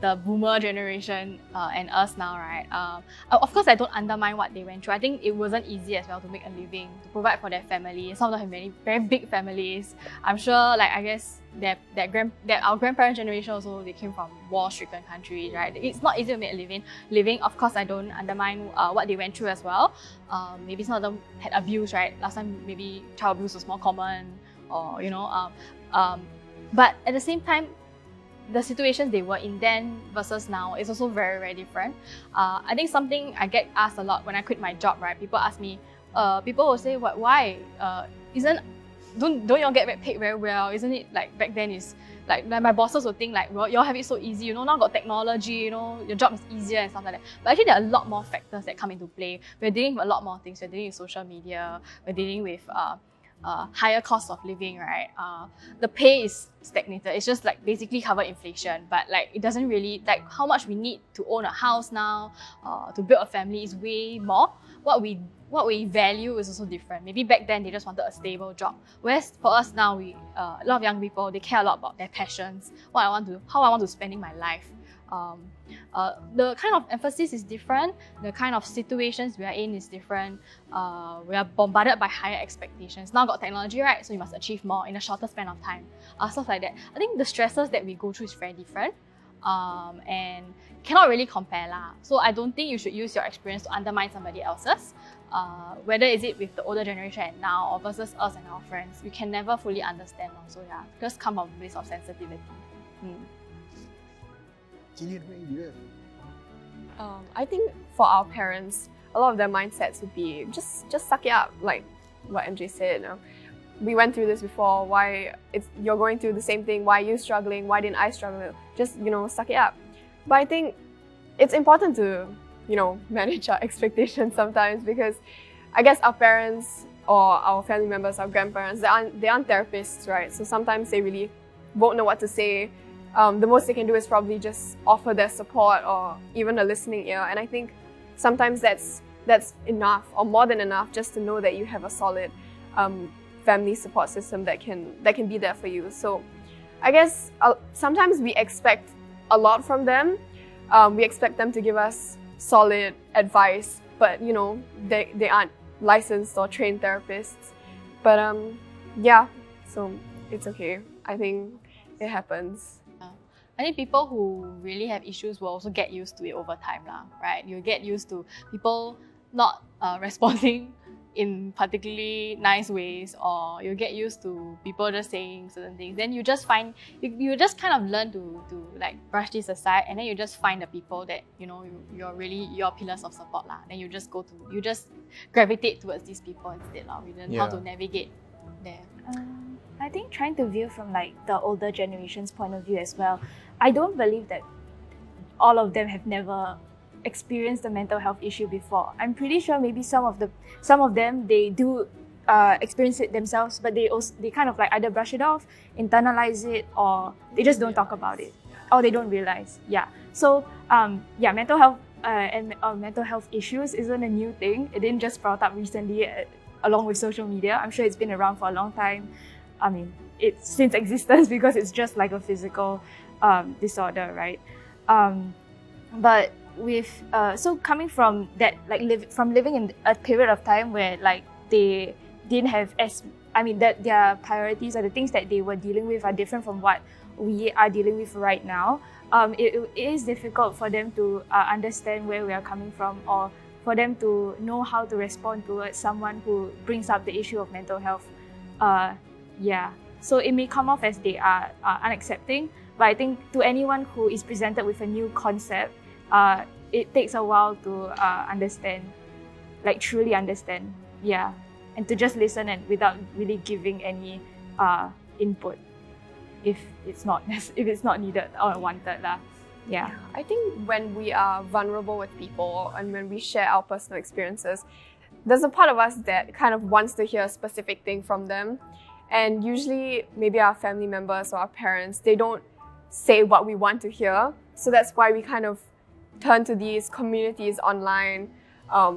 the boomer generation and us now, right? Of course, I don't undermine what they went through. I think it wasn't easy as well to make a living, to provide for their family. Some of them have very, very big families. I'm sure, I guess that our grandparents' generation also, they came from war-stricken countries, right? It's not easy to make a living. Of course, I don't undermine what they went through as well. Maybe some of them had abuse, right? Last time, maybe child abuse was more common, or but at the same time, the situations they were in then versus now is also very, very different. I think something I get asked a lot when I quit my job, right? People ask me, people will say, why? Don't y'all get paid very well? Isn't it like back then is like my bosses would think like, well, y'all have it so easy, now got technology, your job is easier and stuff like that. But actually there are a lot more factors that come into play. We're dealing with a lot more things. We're dealing with social media. We're dealing with higher cost of living, right? The pay is stagnated. It's just like basically cover inflation, but like it doesn't really, like how much we need to own a house now, to build a family is way more. What we value is also different. Maybe back then they just wanted a stable job. Whereas for us now, a lot of young people, they care a lot about their passions, how I want to spending my life. The kind of emphasis is different. The kind of situations we are in is different. We are bombarded by higher expectations. Now got technology, right? So you must achieve more in a shorter span of time. Stuff like that. I think the stresses that we go through is very different. And cannot really compare lah. So I don't think you should use your experience to undermine somebody else's. Whether is it with the older generation and now or versus us and our friends, we can never fully understand. So just come up with a place of sensitivity. I think for our parents, a lot of their mindsets would be just suck it up, like what MJ said. We went through this before. You're going through the same thing? Why are you struggling? Why didn't I struggle? Just suck it up. But I think it's important to manage our expectations sometimes, because I guess our parents or our family members, our grandparents, they aren't therapists, right? So sometimes they really won't know what to say. The most they can do is probably just offer their support or even a listening ear. And I think sometimes that's enough, or more than enough, just to know that you have a solid family support system that can be there for you. So I guess sometimes we expect a lot from them. We expect them to give us solid advice, but they aren't licensed or trained therapists. But so it's okay. I think it happens. I think people who really have issues will also get used to it over time, right? You get used to people not responding in particularly nice ways, or you get used to people just saying certain things. Then you just find, you just kind of learn to like brush this aside, and then you just find the people that you're really your pillars of support lah. Then you just gravitate towards these people instead lah. We learn how to navigate there. I think trying to view from like the older generation's point of view as well, I don't believe that all of them have never experienced a mental health issue before. I'm pretty sure maybe some of them they do experience it themselves, but they kind of like either brush it off, internalize it, or they just don't talk about it, or they don't realize. So mental health and mental health issues isn't a new thing. It didn't just brought up recently along with social media. I'm sure it's been around for a long time. I mean, it's since existence because it's just like a physical disorder, right? But with so coming from that, like living in a period of time where like they didn't have that their priorities or the things that they were dealing with are different from what we are dealing with right now. It is difficult for them to understand where we are coming from, or for them to know how to respond towards someone who brings up the issue of mental health. So it may come off as they are unaccepting, but I think to anyone who is presented with a new concept, it takes a while to understand, like truly understand, and to just listen and without really giving any input if it's not needed or wanted lah. Yeah. I think when we are vulnerable with people and when we share our personal experiences, there's a part of us that kind of wants to hear a specific thing from them. And usually maybe our family members or our parents, they don't say what we want to hear. So that's why we kind of turn to these communities online,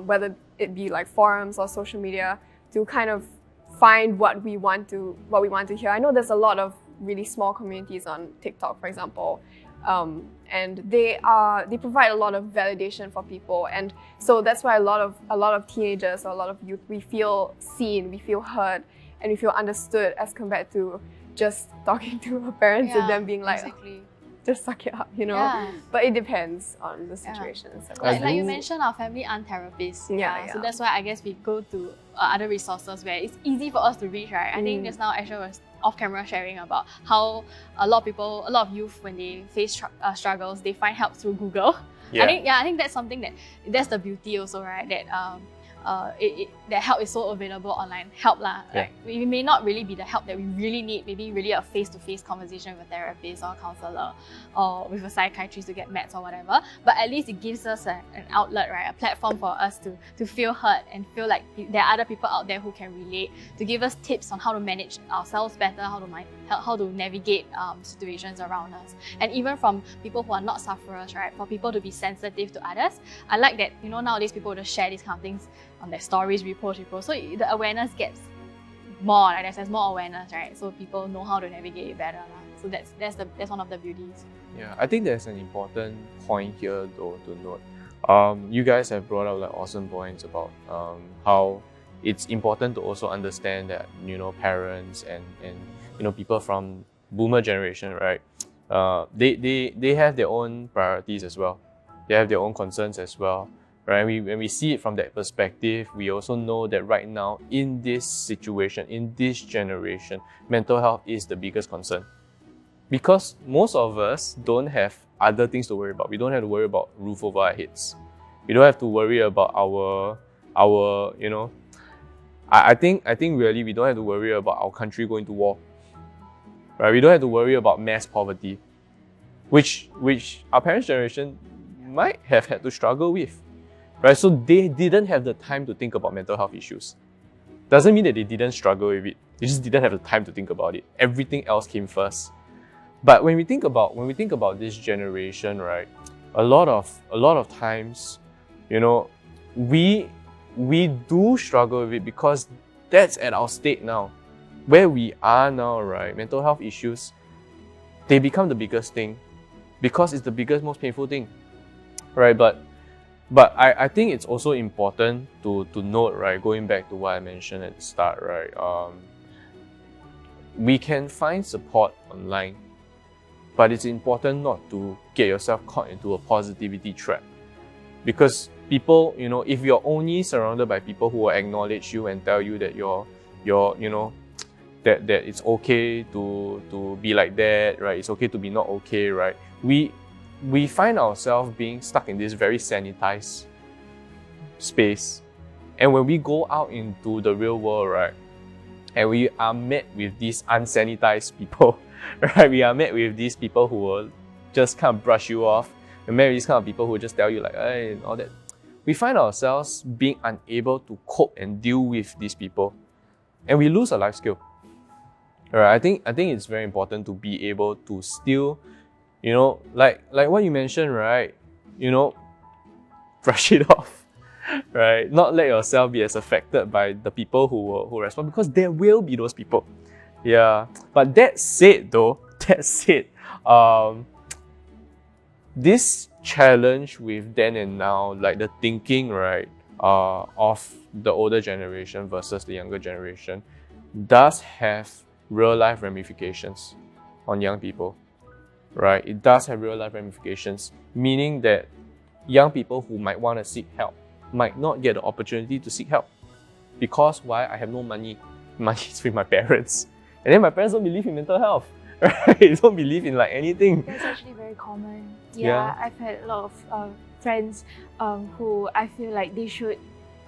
whether it be like forums or social media, to kind of find what we want to hear. I know there's a lot of really small communities on TikTok, for example, and they provide a lot of validation for people, and so that's why a lot of teenagers or a lot of youth, we feel seen, we feel heard, and we feel understood as compared to just talking to our parents and them being like, exactly. just suck it up, you know. Yeah. But it depends on the situation. Yeah. So. Like you mentioned, our family aren't therapists. Yeah. So that's why I guess we go to other resources where it's easy for us to reach, right? I think just now Aisha was off camera sharing about how a lot of youth, when they face struggles, they find help through Google. Yeah. I think that's something that's the beauty also, right? That that help is so available online. Help lah. Yeah. Like, we may not really be the help that we really need. Maybe really a face-to-face conversation with a therapist or a counsellor or with a psychiatrist to get meds or whatever. But at least it gives us an outlet, right? A platform for us to feel heard and feel like there are other people out there who can relate, to give us tips on how to manage ourselves better, how to navigate situations around us. And even from people who are not sufferers, right? For people to be sensitive to others. I like that, nowadays people just share these kind of things on their stories, repost. So the awareness gets more, right? There's more awareness, right? So people know how to navigate it better. So that's one of the beauties. Yeah, I think there's an important point here though to note. You guys have brought up like awesome points about how it's important to also understand that parents and people from boomer generation, right? They have their own priorities as well. They have their own concerns as well. Right? When we see it from that perspective, we also know that right now, in this situation, in this generation, mental health is the biggest concern. Because most of us don't have other things to worry about. We don't have to worry about roof over our heads. We don't have to worry about our I think really we don't have to worry about our country going to war. Right? We don't have to worry about mass poverty, which our parents' generation might have had to struggle with. Right, so they didn't have the time to think about mental health issues. Doesn't mean that they didn't struggle with it. They just didn't have the time to think about it. Everything else came first. But when we think about this generation, right, a lot of times, we do struggle with it because that's at our state now. Where we are now, right, mental health issues, they become the biggest thing because it's the biggest, most painful thing, right? But I think it's also important to note, right, going back to what I mentioned at the start, right, we can find support online, but it's important not to get yourself caught into a positivity trap. Because people, if you're only surrounded by people who will acknowledge you and tell you that you're that it's okay to be like that, right, it's okay to be not okay, right, we find ourselves being stuck in this very sanitized space. And when we go out into the real world, right, and we are met with these unsanitized people, right, we are met with these people who will just kind of brush you off, and met with these kind of people who will just tell you like, hey, and all that. We find ourselves being unable to cope and deal with these people. And we lose a life skill. Right, I think it's very important to be able to still, like what you mentioned, right? Brush it off, right? Not let yourself be as affected by the people who respond, because there will be those people. Yeah. But that said though, this challenge with then and now, like the thinking, right, of the older generation versus the younger generation, does have real life ramifications on young people, right? It does have real life ramifications, meaning that young people who might want to seek help might not get the opportunity to seek help. Because why? I have no money. Money is with my parents. And then my parents don't believe in mental health, right? They don't believe in like anything. That's actually very common. Yeah. I've had a lot of friends who I feel like they should,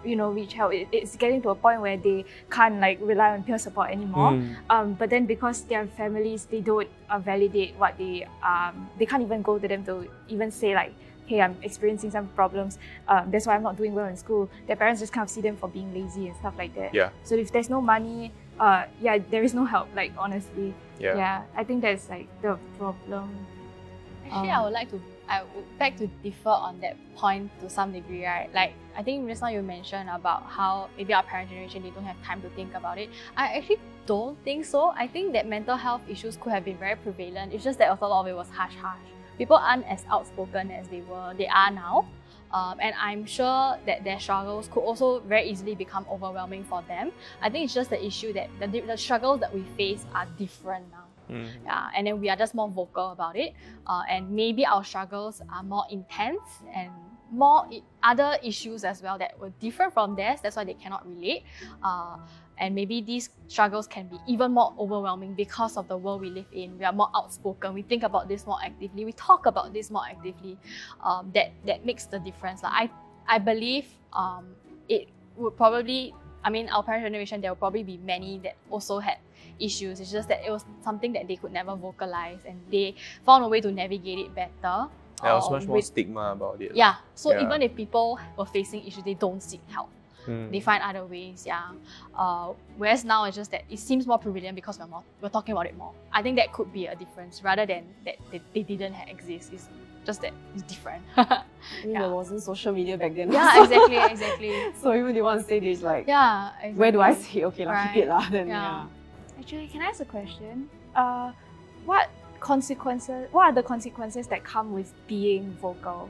reach out. It's getting to a point where they can't like rely on peer support anymore. But then because their families, they don't validate what they can't even go to them to even say like, hey, I'm experiencing some problems. That's why I'm not doing well in school. Their parents just kind of see them for being lazy and stuff like that. Yeah. So if there's no money, there is no help. Like honestly, I think that's like the problem. Actually, I would beg to differ on that point to some degree, right? Like, I think just now you mentioned about how maybe our parent generation, they don't have time to think about it. I actually don't think so. I think that mental health issues could have been very prevalent. It's just that a lot of it was hush-hush. People aren't as outspoken as they are now. And I'm sure that their struggles could also very easily become overwhelming for them. I think it's just the issue that the struggles that we face are different now. Yeah, and then we are just more vocal about it, and maybe our struggles are more intense and more other issues as well that were different from theirs. That's why they cannot relate, and maybe these struggles can be even more overwhelming because of the world we live in. We are more outspoken. We think about this more actively. We talk about this more actively. That makes the difference. Like, I believe it would probably. I mean, our parent generation, there will probably be many that also had issues. It's just that it was something that they could never vocalize, and they found a way to navigate it better. There was much more stigma about it. Yeah. So even if people were facing issues, they don't seek help. They find other ways. Yeah. Whereas now it's just that it seems more prevalent because we're talking about it more. I think that could be a difference rather than that they didn't exist. It's just that it's different. I mean, there wasn't social media back then. Yeah, exactly. So even they want to say this, like, exactly. where do I say, okay, keep it lah, then Actually, can I ask a question? What are the consequences that come with being vocal?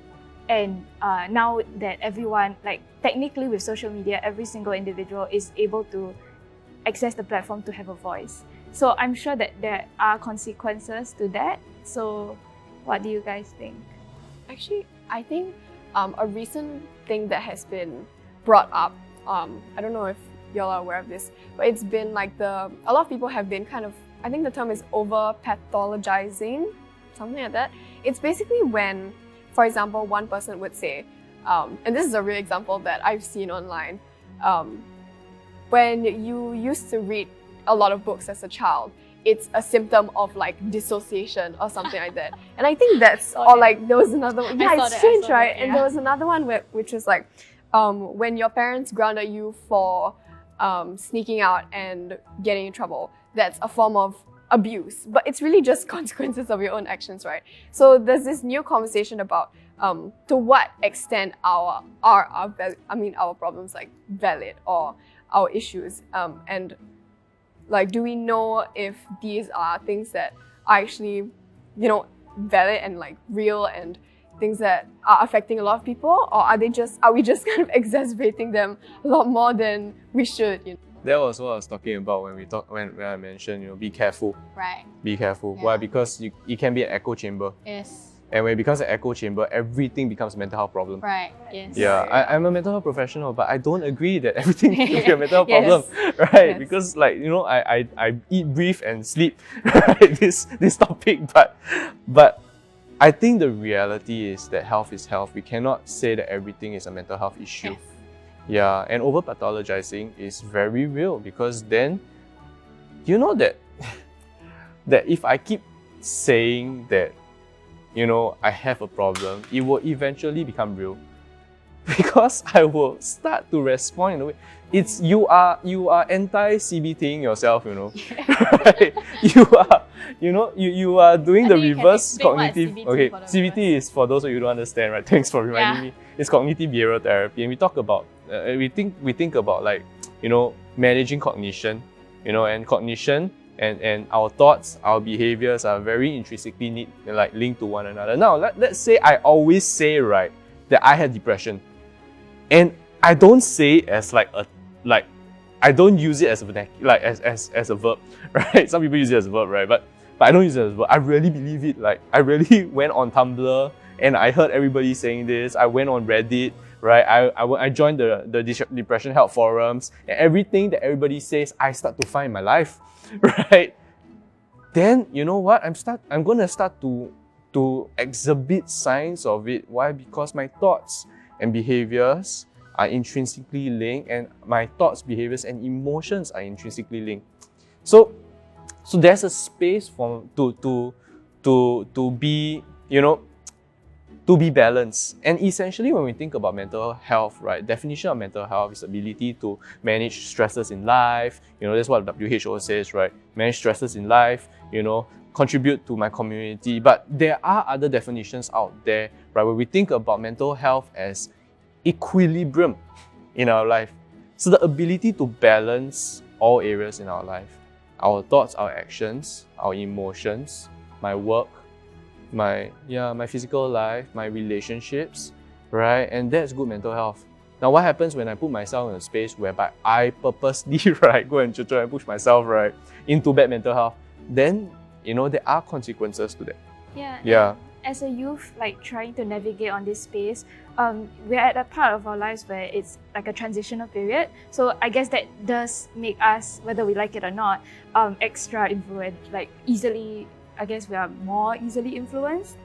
And now that everyone, like technically with social media, every single individual is able to access the platform to have a voice. So I'm sure that there are consequences to that. So what do you guys think? Actually, I think a recent thing that has been brought up, I don't know if y'all are aware of this, but it's been like a lot of people have been kind of, I think the term is over-pathologizing, something like that. It's basically when, for example, one person would say, and this is a real example that I've seen online, when you used to read a lot of books as a child, it's a symptom of like dissociation or something like that. And I think that's, or like there was another one, it's strange, right? And there was another one which was like, when your parents grounded you for sneaking out and getting in trouble, that's a form of abuse, but it's really just consequences of your own actions, right? So there's this new conversation about to what extent our problems like valid, or our issues, and like, do we know if these are things that are actually, valid and like real and things that are affecting a lot of people, or are we just kind of exacerbating them a lot more than we should? That was what I was talking about when I mentioned, be careful. Right. Be careful. Yeah. Why? Because it can be an echo chamber. Yes. And when it becomes an echo chamber, everything becomes a mental health problem. Right. Yes. Yeah, I'm a mental health professional, but I don't agree that everything can be a mental health problem, right? Yes. Because I eat, breathe, and sleep, right? This topic, but I think the reality is that health is health. We cannot say that everything is a mental health issue. Yes. Yeah, and over pathologizing is very real, because then that if I keep saying that I have a problem, it will eventually become real, because I will start to respond in a way. It's you are anti-CBTing yourself, right? You are doing the reverse cognitive. Okay, CBT is, for those of you who don't understand, right? Thanks for reminding me. It's cognitive behavioral therapy, and we talk about we think about like managing cognition, and cognition and our thoughts, our behaviors are very intrinsically linked to one another. Now, let's say I always say, right, that I had depression. And I don't say it as I don't use it as a as a verb, right? Some people use it as a verb, right? But I don't use it as a verb. I really believe it. Like, I really went on Tumblr and I heard everybody saying this. I went on Reddit, right? I joined the depression help forums, and everything that everybody says, I start to find in my life, right? Then, you know what? I'm gonna start to exhibit signs of it. Why? Because my thoughts and behaviors are intrinsically linked, and my thoughts, behaviors, and emotions are intrinsically linked. So there's a space for to be, you know, to be balanced. And essentially, when we think about mental health, right, definition of mental health is ability to manage stresses in life. You know, that's what WHO says, right? Manage stresses in life, you know, contribute to my community. But there are other definitions out there, right, where we think about mental health as equilibrium in our life. So the ability to balance all areas in our life, our thoughts, our actions, our emotions, my work, my physical life, my relationships, right? And that's good mental health. Now, what happens when I put myself in a space whereby I purposely, right, go and try and push myself, right, into bad mental health? Then, you know, there are consequences to that. Yeah. As a youth, like trying to navigate on this space, we're at a part of our lives where it's like a transitional period. So I guess that does make us, whether we like it or not, extra influenced, like easily. I guess we are more easily influenced.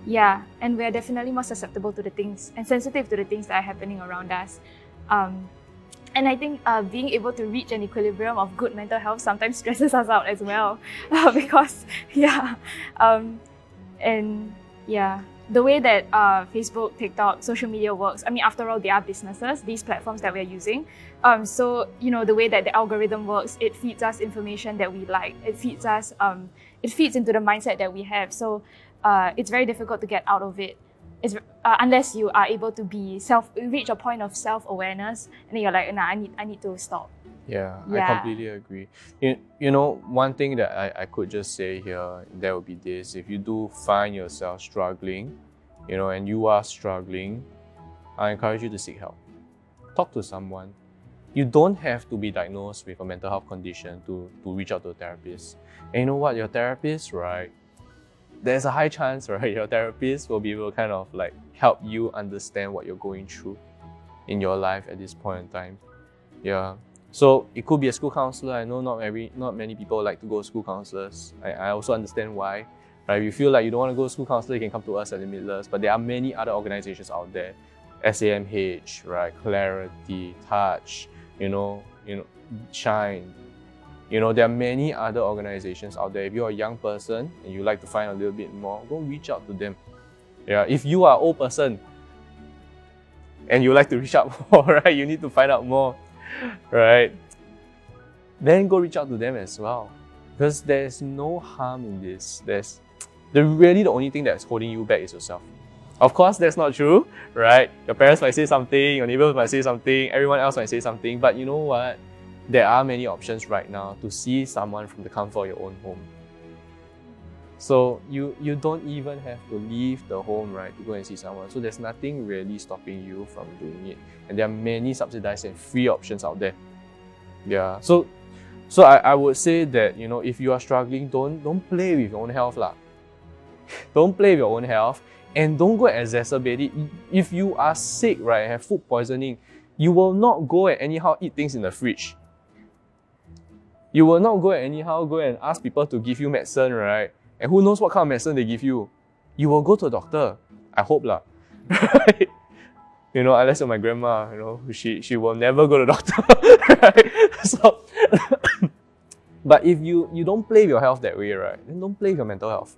Yeah, and we're definitely more susceptible to the things and sensitive to the things that are happening around us. And I think being able to reach an equilibrium of good mental health sometimes stresses us out as well, because the way that Facebook, TikTok, social media works, I mean, after all, they are businesses, these platforms that we're using. So, you know, the way that the algorithm works, it feeds us information that we like. It feeds us, it feeds into the mindset that we have. So it's very difficult to get out of it. Unless you are able to reach a point of self-awareness, and then you're like, nah, I need to stop. Yeah, I completely agree. You know, one thing that I could just say here, that would be this: if you do find yourself struggling, you know, and you are struggling, I encourage you to seek help. Talk to someone. You don't have to be diagnosed with a mental health condition to reach out to a therapist. And you know what? Your therapist, right, there's a high chance, right, your therapist will be able to kind of like help you understand what you're going through in your life at this point in time. Yeah. So it could be a school counselor. I know not many people like to go to school counselors. I also understand why. Right? If you feel like you don't want to go to school counselor, you can come to us at Limitless. But there are many other organizations out there. SAMH, right? Clarity, Touch, you know, Shine. You know, there are many other organizations out there. If you're a young person and you like to find a little bit more, go reach out to them. Yeah. If you are an old person and you like to reach out more, right? You need to find out more. Right? Then go reach out to them as well. Because there's no harm in this. Really the only thing that's holding you back is yourself. Of course, that's not true, right? Your parents might say something, your neighbors might say something, everyone else might say something, but you know what? There are many options right now to see someone from the comfort of your own home. So you don't even have to leave the home, right, to go and see someone. So there's nothing really stopping you from doing it. And there are many subsidized and free options out there. Yeah. So I would say that, you know, if you are struggling, don't play with your own health lah. Don't play with your own health, and don't go and exacerbate it. If you are sick, right, have food poisoning, you will not go and anyhow eat things in the fridge. You will not go and anyhow go and ask people to give you medicine, right? And who knows what kind of medicine they give you. You will go to a doctor. I hope lah. Right? You know, unless you're my grandma, you know, she will never go to the doctor. Right? So, but if you don't play with your health that way, right, then don't play with your mental health.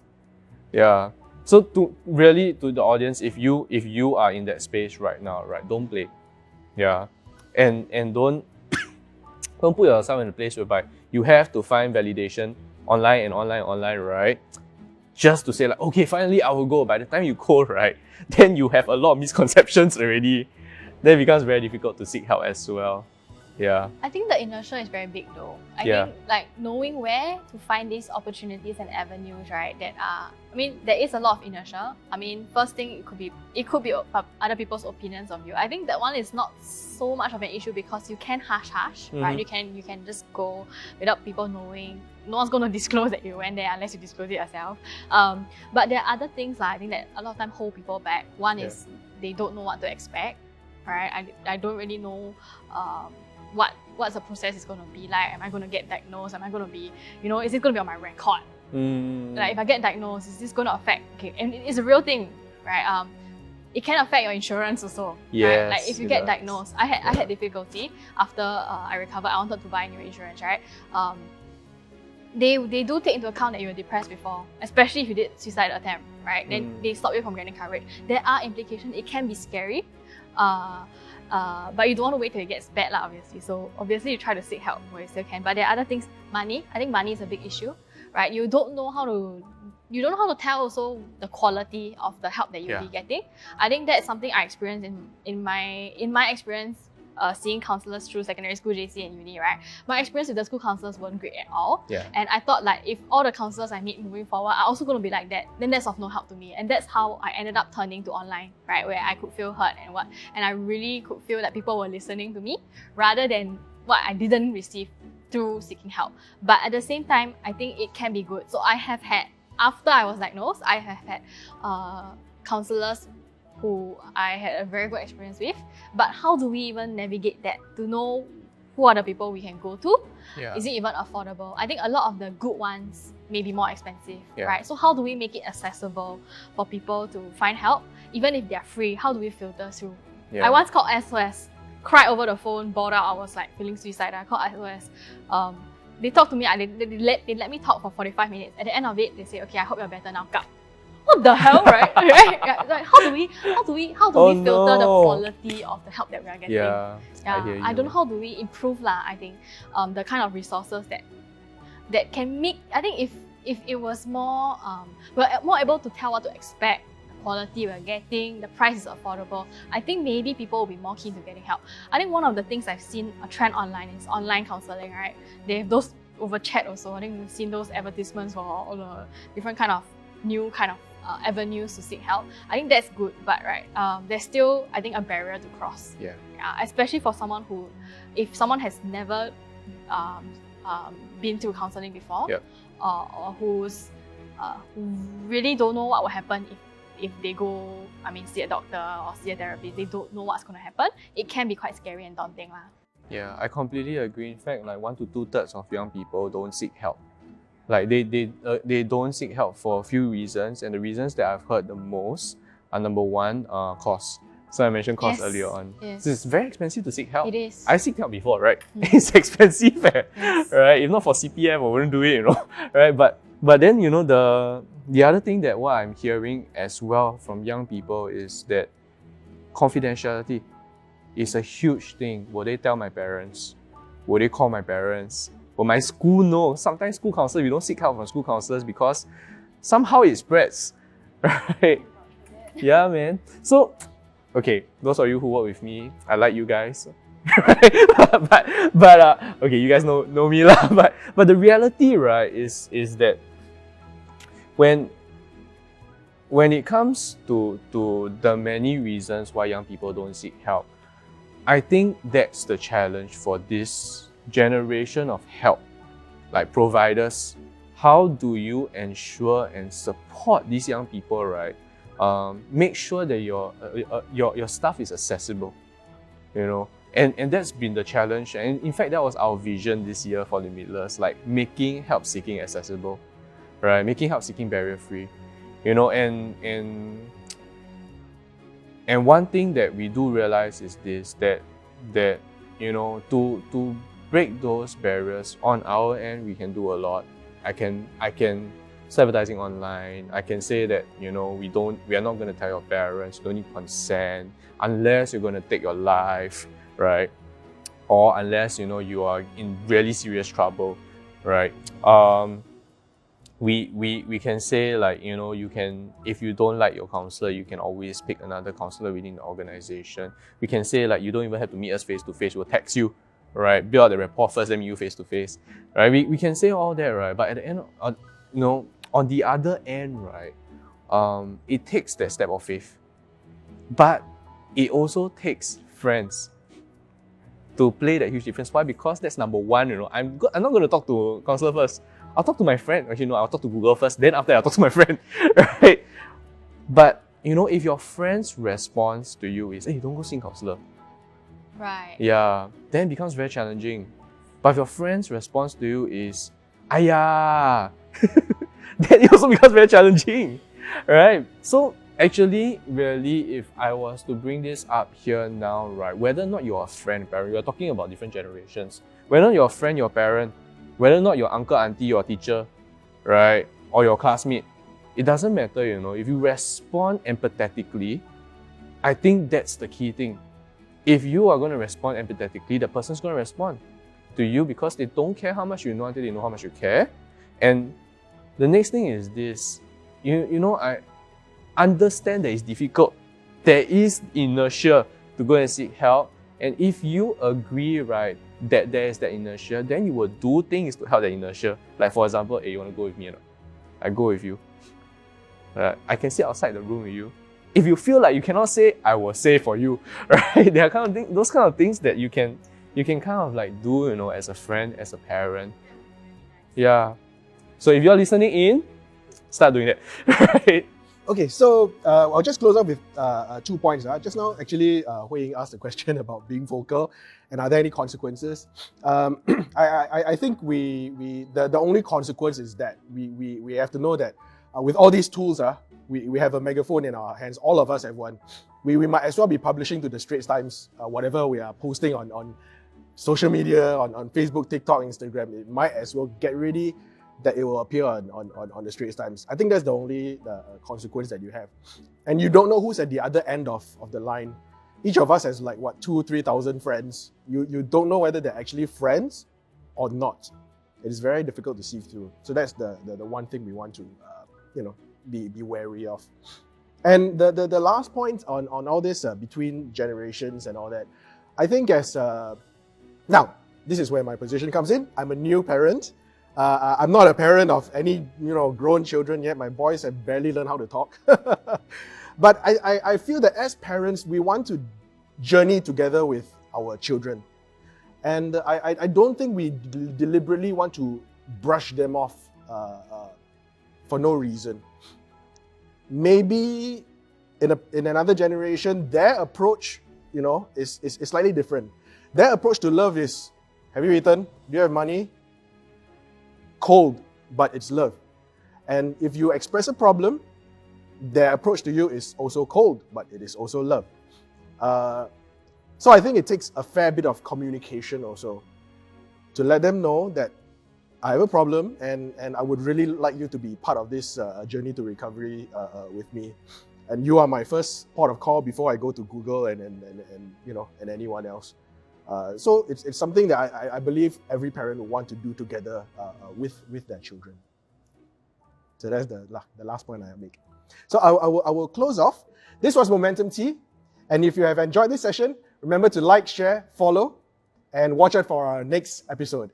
Yeah. So to the audience, if you are in that space right now, right, don't play. Yeah. And don't put yourself in a place whereby you have to find validation online, right? Just to say like, okay, finally I will go. By the time you go, right, then you have a lot of misconceptions already. Then it becomes very difficult to seek help as well. Yeah. I think the inertia is very big though. I Yeah. think like knowing where to find these opportunities and avenues, right? That are, I mean, there is a lot of inertia. I mean, first thing it could be other people's opinions of you. I think that one is not so much of an issue because you can hush, right? You can just go without people knowing. No one's going to disclose that you went there unless you disclose it yourself. But there are other things I think that a lot of time hold people back. One is they don't know what to expect, right? I don't really know what's the process is going to be like. Am I going to get diagnosed? Am I going to be, is it going to be on my record? Like if I get diagnosed, is this going to affect? Okay, and it's a real thing, right? It can affect your insurance also. Yes, right? Like if you get diagnosed, I had difficulty after I recovered. I wanted to buy new insurance, right? They do take into account that you were depressed before, especially if you did suicide attempt, right? Then they stop you from getting coverage. There are implications. It can be scary. But you don't want to wait till it gets bad, obviously. So obviously you try to seek help where you still can. But there are other things. Money. I think money is a big issue, right? You don't know how to tell also the quality of the help that you'll be getting. I think that's something I experienced in my experience. Seeing counsellors through secondary school, JC and uni, right? My experience with the school counsellors wasn't great at all. And I thought like if all the counsellors I meet moving forward are also going to be like that, then that's of no help to me. And that's how I ended up turning to online, right? Where I could feel heard and I really could feel that people were listening to me rather than what I didn't receive through seeking help. But at the same time, I think it can be good. So I have had, after I was diagnosed, I have had counsellors who I had a very good experience with. But how do we even navigate that to know who are the people we can go to? Is it even affordable? I think a lot of the good ones may be more expensive, right? So how do we make it accessible for people to find help? Even if they're free, how do we filter through? I once called SOS, cried over the phone, bawled out. I was like feeling suicidal. I called SOS. They talked to me, they let me talk for 45 minutes. At the end of it, they say, okay, I hope you're better now. Go. What the hell, right? Like, how do we filter the quality of the help that we are getting? I don't know how do we improve I think the kind of resources that can make. I think if it was more we're more able to tell what to expect, the quality we're getting, the price is affordable, I think maybe people will be more keen to getting help. I think one of the things I've seen a trend online is online counselling, right? They have those over chat also. I think we've seen those advertisements for all the different kind of new kind of avenues to seek help. I think that's good, but there's still, I think, a barrier to cross. Especially for someone who, if someone has never been through counselling before, or who really don't know what will happen if they go, see a doctor or see a therapist, they don't know what's going to happen. It can be quite scary and daunting. Yeah, I completely agree. In fact, like 1 to 2/3 of young people don't seek help. Like they don't seek help for a few reasons, and the reasons that I've heard the most are number one, cost. So I mentioned cost earlier on. So it's very expensive to seek help. It is. I seek help before, right? It's expensive, right? If not for CPF, I wouldn't do it, right? But then the other thing that what I'm hearing as well from young people is that confidentiality is a huge thing. Will they tell my parents? Will they call my parents? Will my school know? Sometimes school counselors, we don't seek help from school counselors because somehow it spreads, right? Yeah, man. So, okay, those of you who work with me, I like you guys. but okay, you guys know me lah. But the reality, right, is that when it comes to the many reasons why young people don't seek help, I think that's the challenge for this generation of help, like providers. How do you ensure and support these young people, right? Make sure that your stuff is accessible, and that's been the challenge. And in fact, that was our vision this year for Limitless, like making help seeking accessible, right? Making help seeking barrier free, and one thing that we do realize is this, that to break those barriers on our end, we can do a lot. I can start advertising online. I can say that we are not going to tell your parents. You don't need consent unless you're going to take your life, right? Or unless you are in really serious trouble, right? We can say like you can, if you don't like your counsellor, you can always pick another counsellor within the organisation. We can say like you don't even have to meet us face to face. We'll text you. right? Build out the rapport first, then meet you face to face, right? We can say all that, right? But at the end, on the other end, right, it takes that step of faith. But it also takes friends to play that huge difference. Why? Because that's number one, I'm not going to talk to counsellor first. I'll talk to my friend. Actually, no, I'll talk to Google first. Then after that, I'll talk to my friend, right? But, if your friend's response to you is, hey, don't go see counsellor. Right. Yeah, then it becomes very challenging. But if your friend's response to you is, Ayah, then it also becomes very challenging, right? So actually, really, if I was to bring this up here now, right, whether or not you're a friend, parent, you're talking about different generations, whether or not you're a friend, your parent, whether or not your uncle, auntie, your teacher, right, or your classmate, it doesn't matter, if you respond empathetically, I think that's the key thing. If you are going to respond empathetically, the person's going to respond to you because they don't care how much you know until they know how much you care. And the next thing is this, I understand that it's difficult. There is inertia to go and seek help. And if you agree, right, that there is that inertia, then you will do things to help that inertia. Like for example, hey, you want to go with me or not? I go with you. I can sit outside the room with you. If you feel like you cannot say, I will say for you, right? There are those kind of things that you can kind of like do, as a friend, as a parent. Yeah. So if you're listening in, start doing that, right? Okay, so I'll just close up with 2 points. Just now, actually, Hui Yi asked the question about being vocal and are there any consequences? I think the only consequence is that we have to know that with all these tools, we have a megaphone in our hands. All of us have one. We might as well be publishing to the Straits Times whatever we are posting on social media, on Facebook, TikTok, Instagram. It might as well get ready that it will appear on the Straits Times. I think that's the only consequence that you have. And you don't know who's at the other end of the line. Each of us has 2,000-3,000 friends. You don't know whether they're actually friends or not. It is very difficult to sieve through. So that's the one thing we want to be wary of. And the last point on all this between generations and all that, I think now this is where my position comes in. I'm a new parent. I'm not a parent of any grown children yet. My boys have barely learned how to talk. But I feel that as parents, we want to journey together with our children. And I don't think we deliberately want to brush them off for no reason. Maybe in another generation, their approach, is slightly different. Their approach to love is, have you eaten? Do you have money? Cold, but it's love. And if you express a problem, their approach to you is also cold, but it is also love. So I think it takes a fair bit of communication also to let them know that I have a problem and I would really like you to be part of this journey to recovery with me. And you are my first port of call before I go to Google and anyone else. So it's something that I believe every parent will want to do together with their children. So that's the last point I make. So I will close off. This was Momentum Tea. And if you have enjoyed this session, remember to like, share, follow, and watch out for our next episode.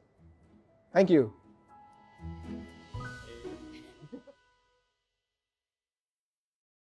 Thank you.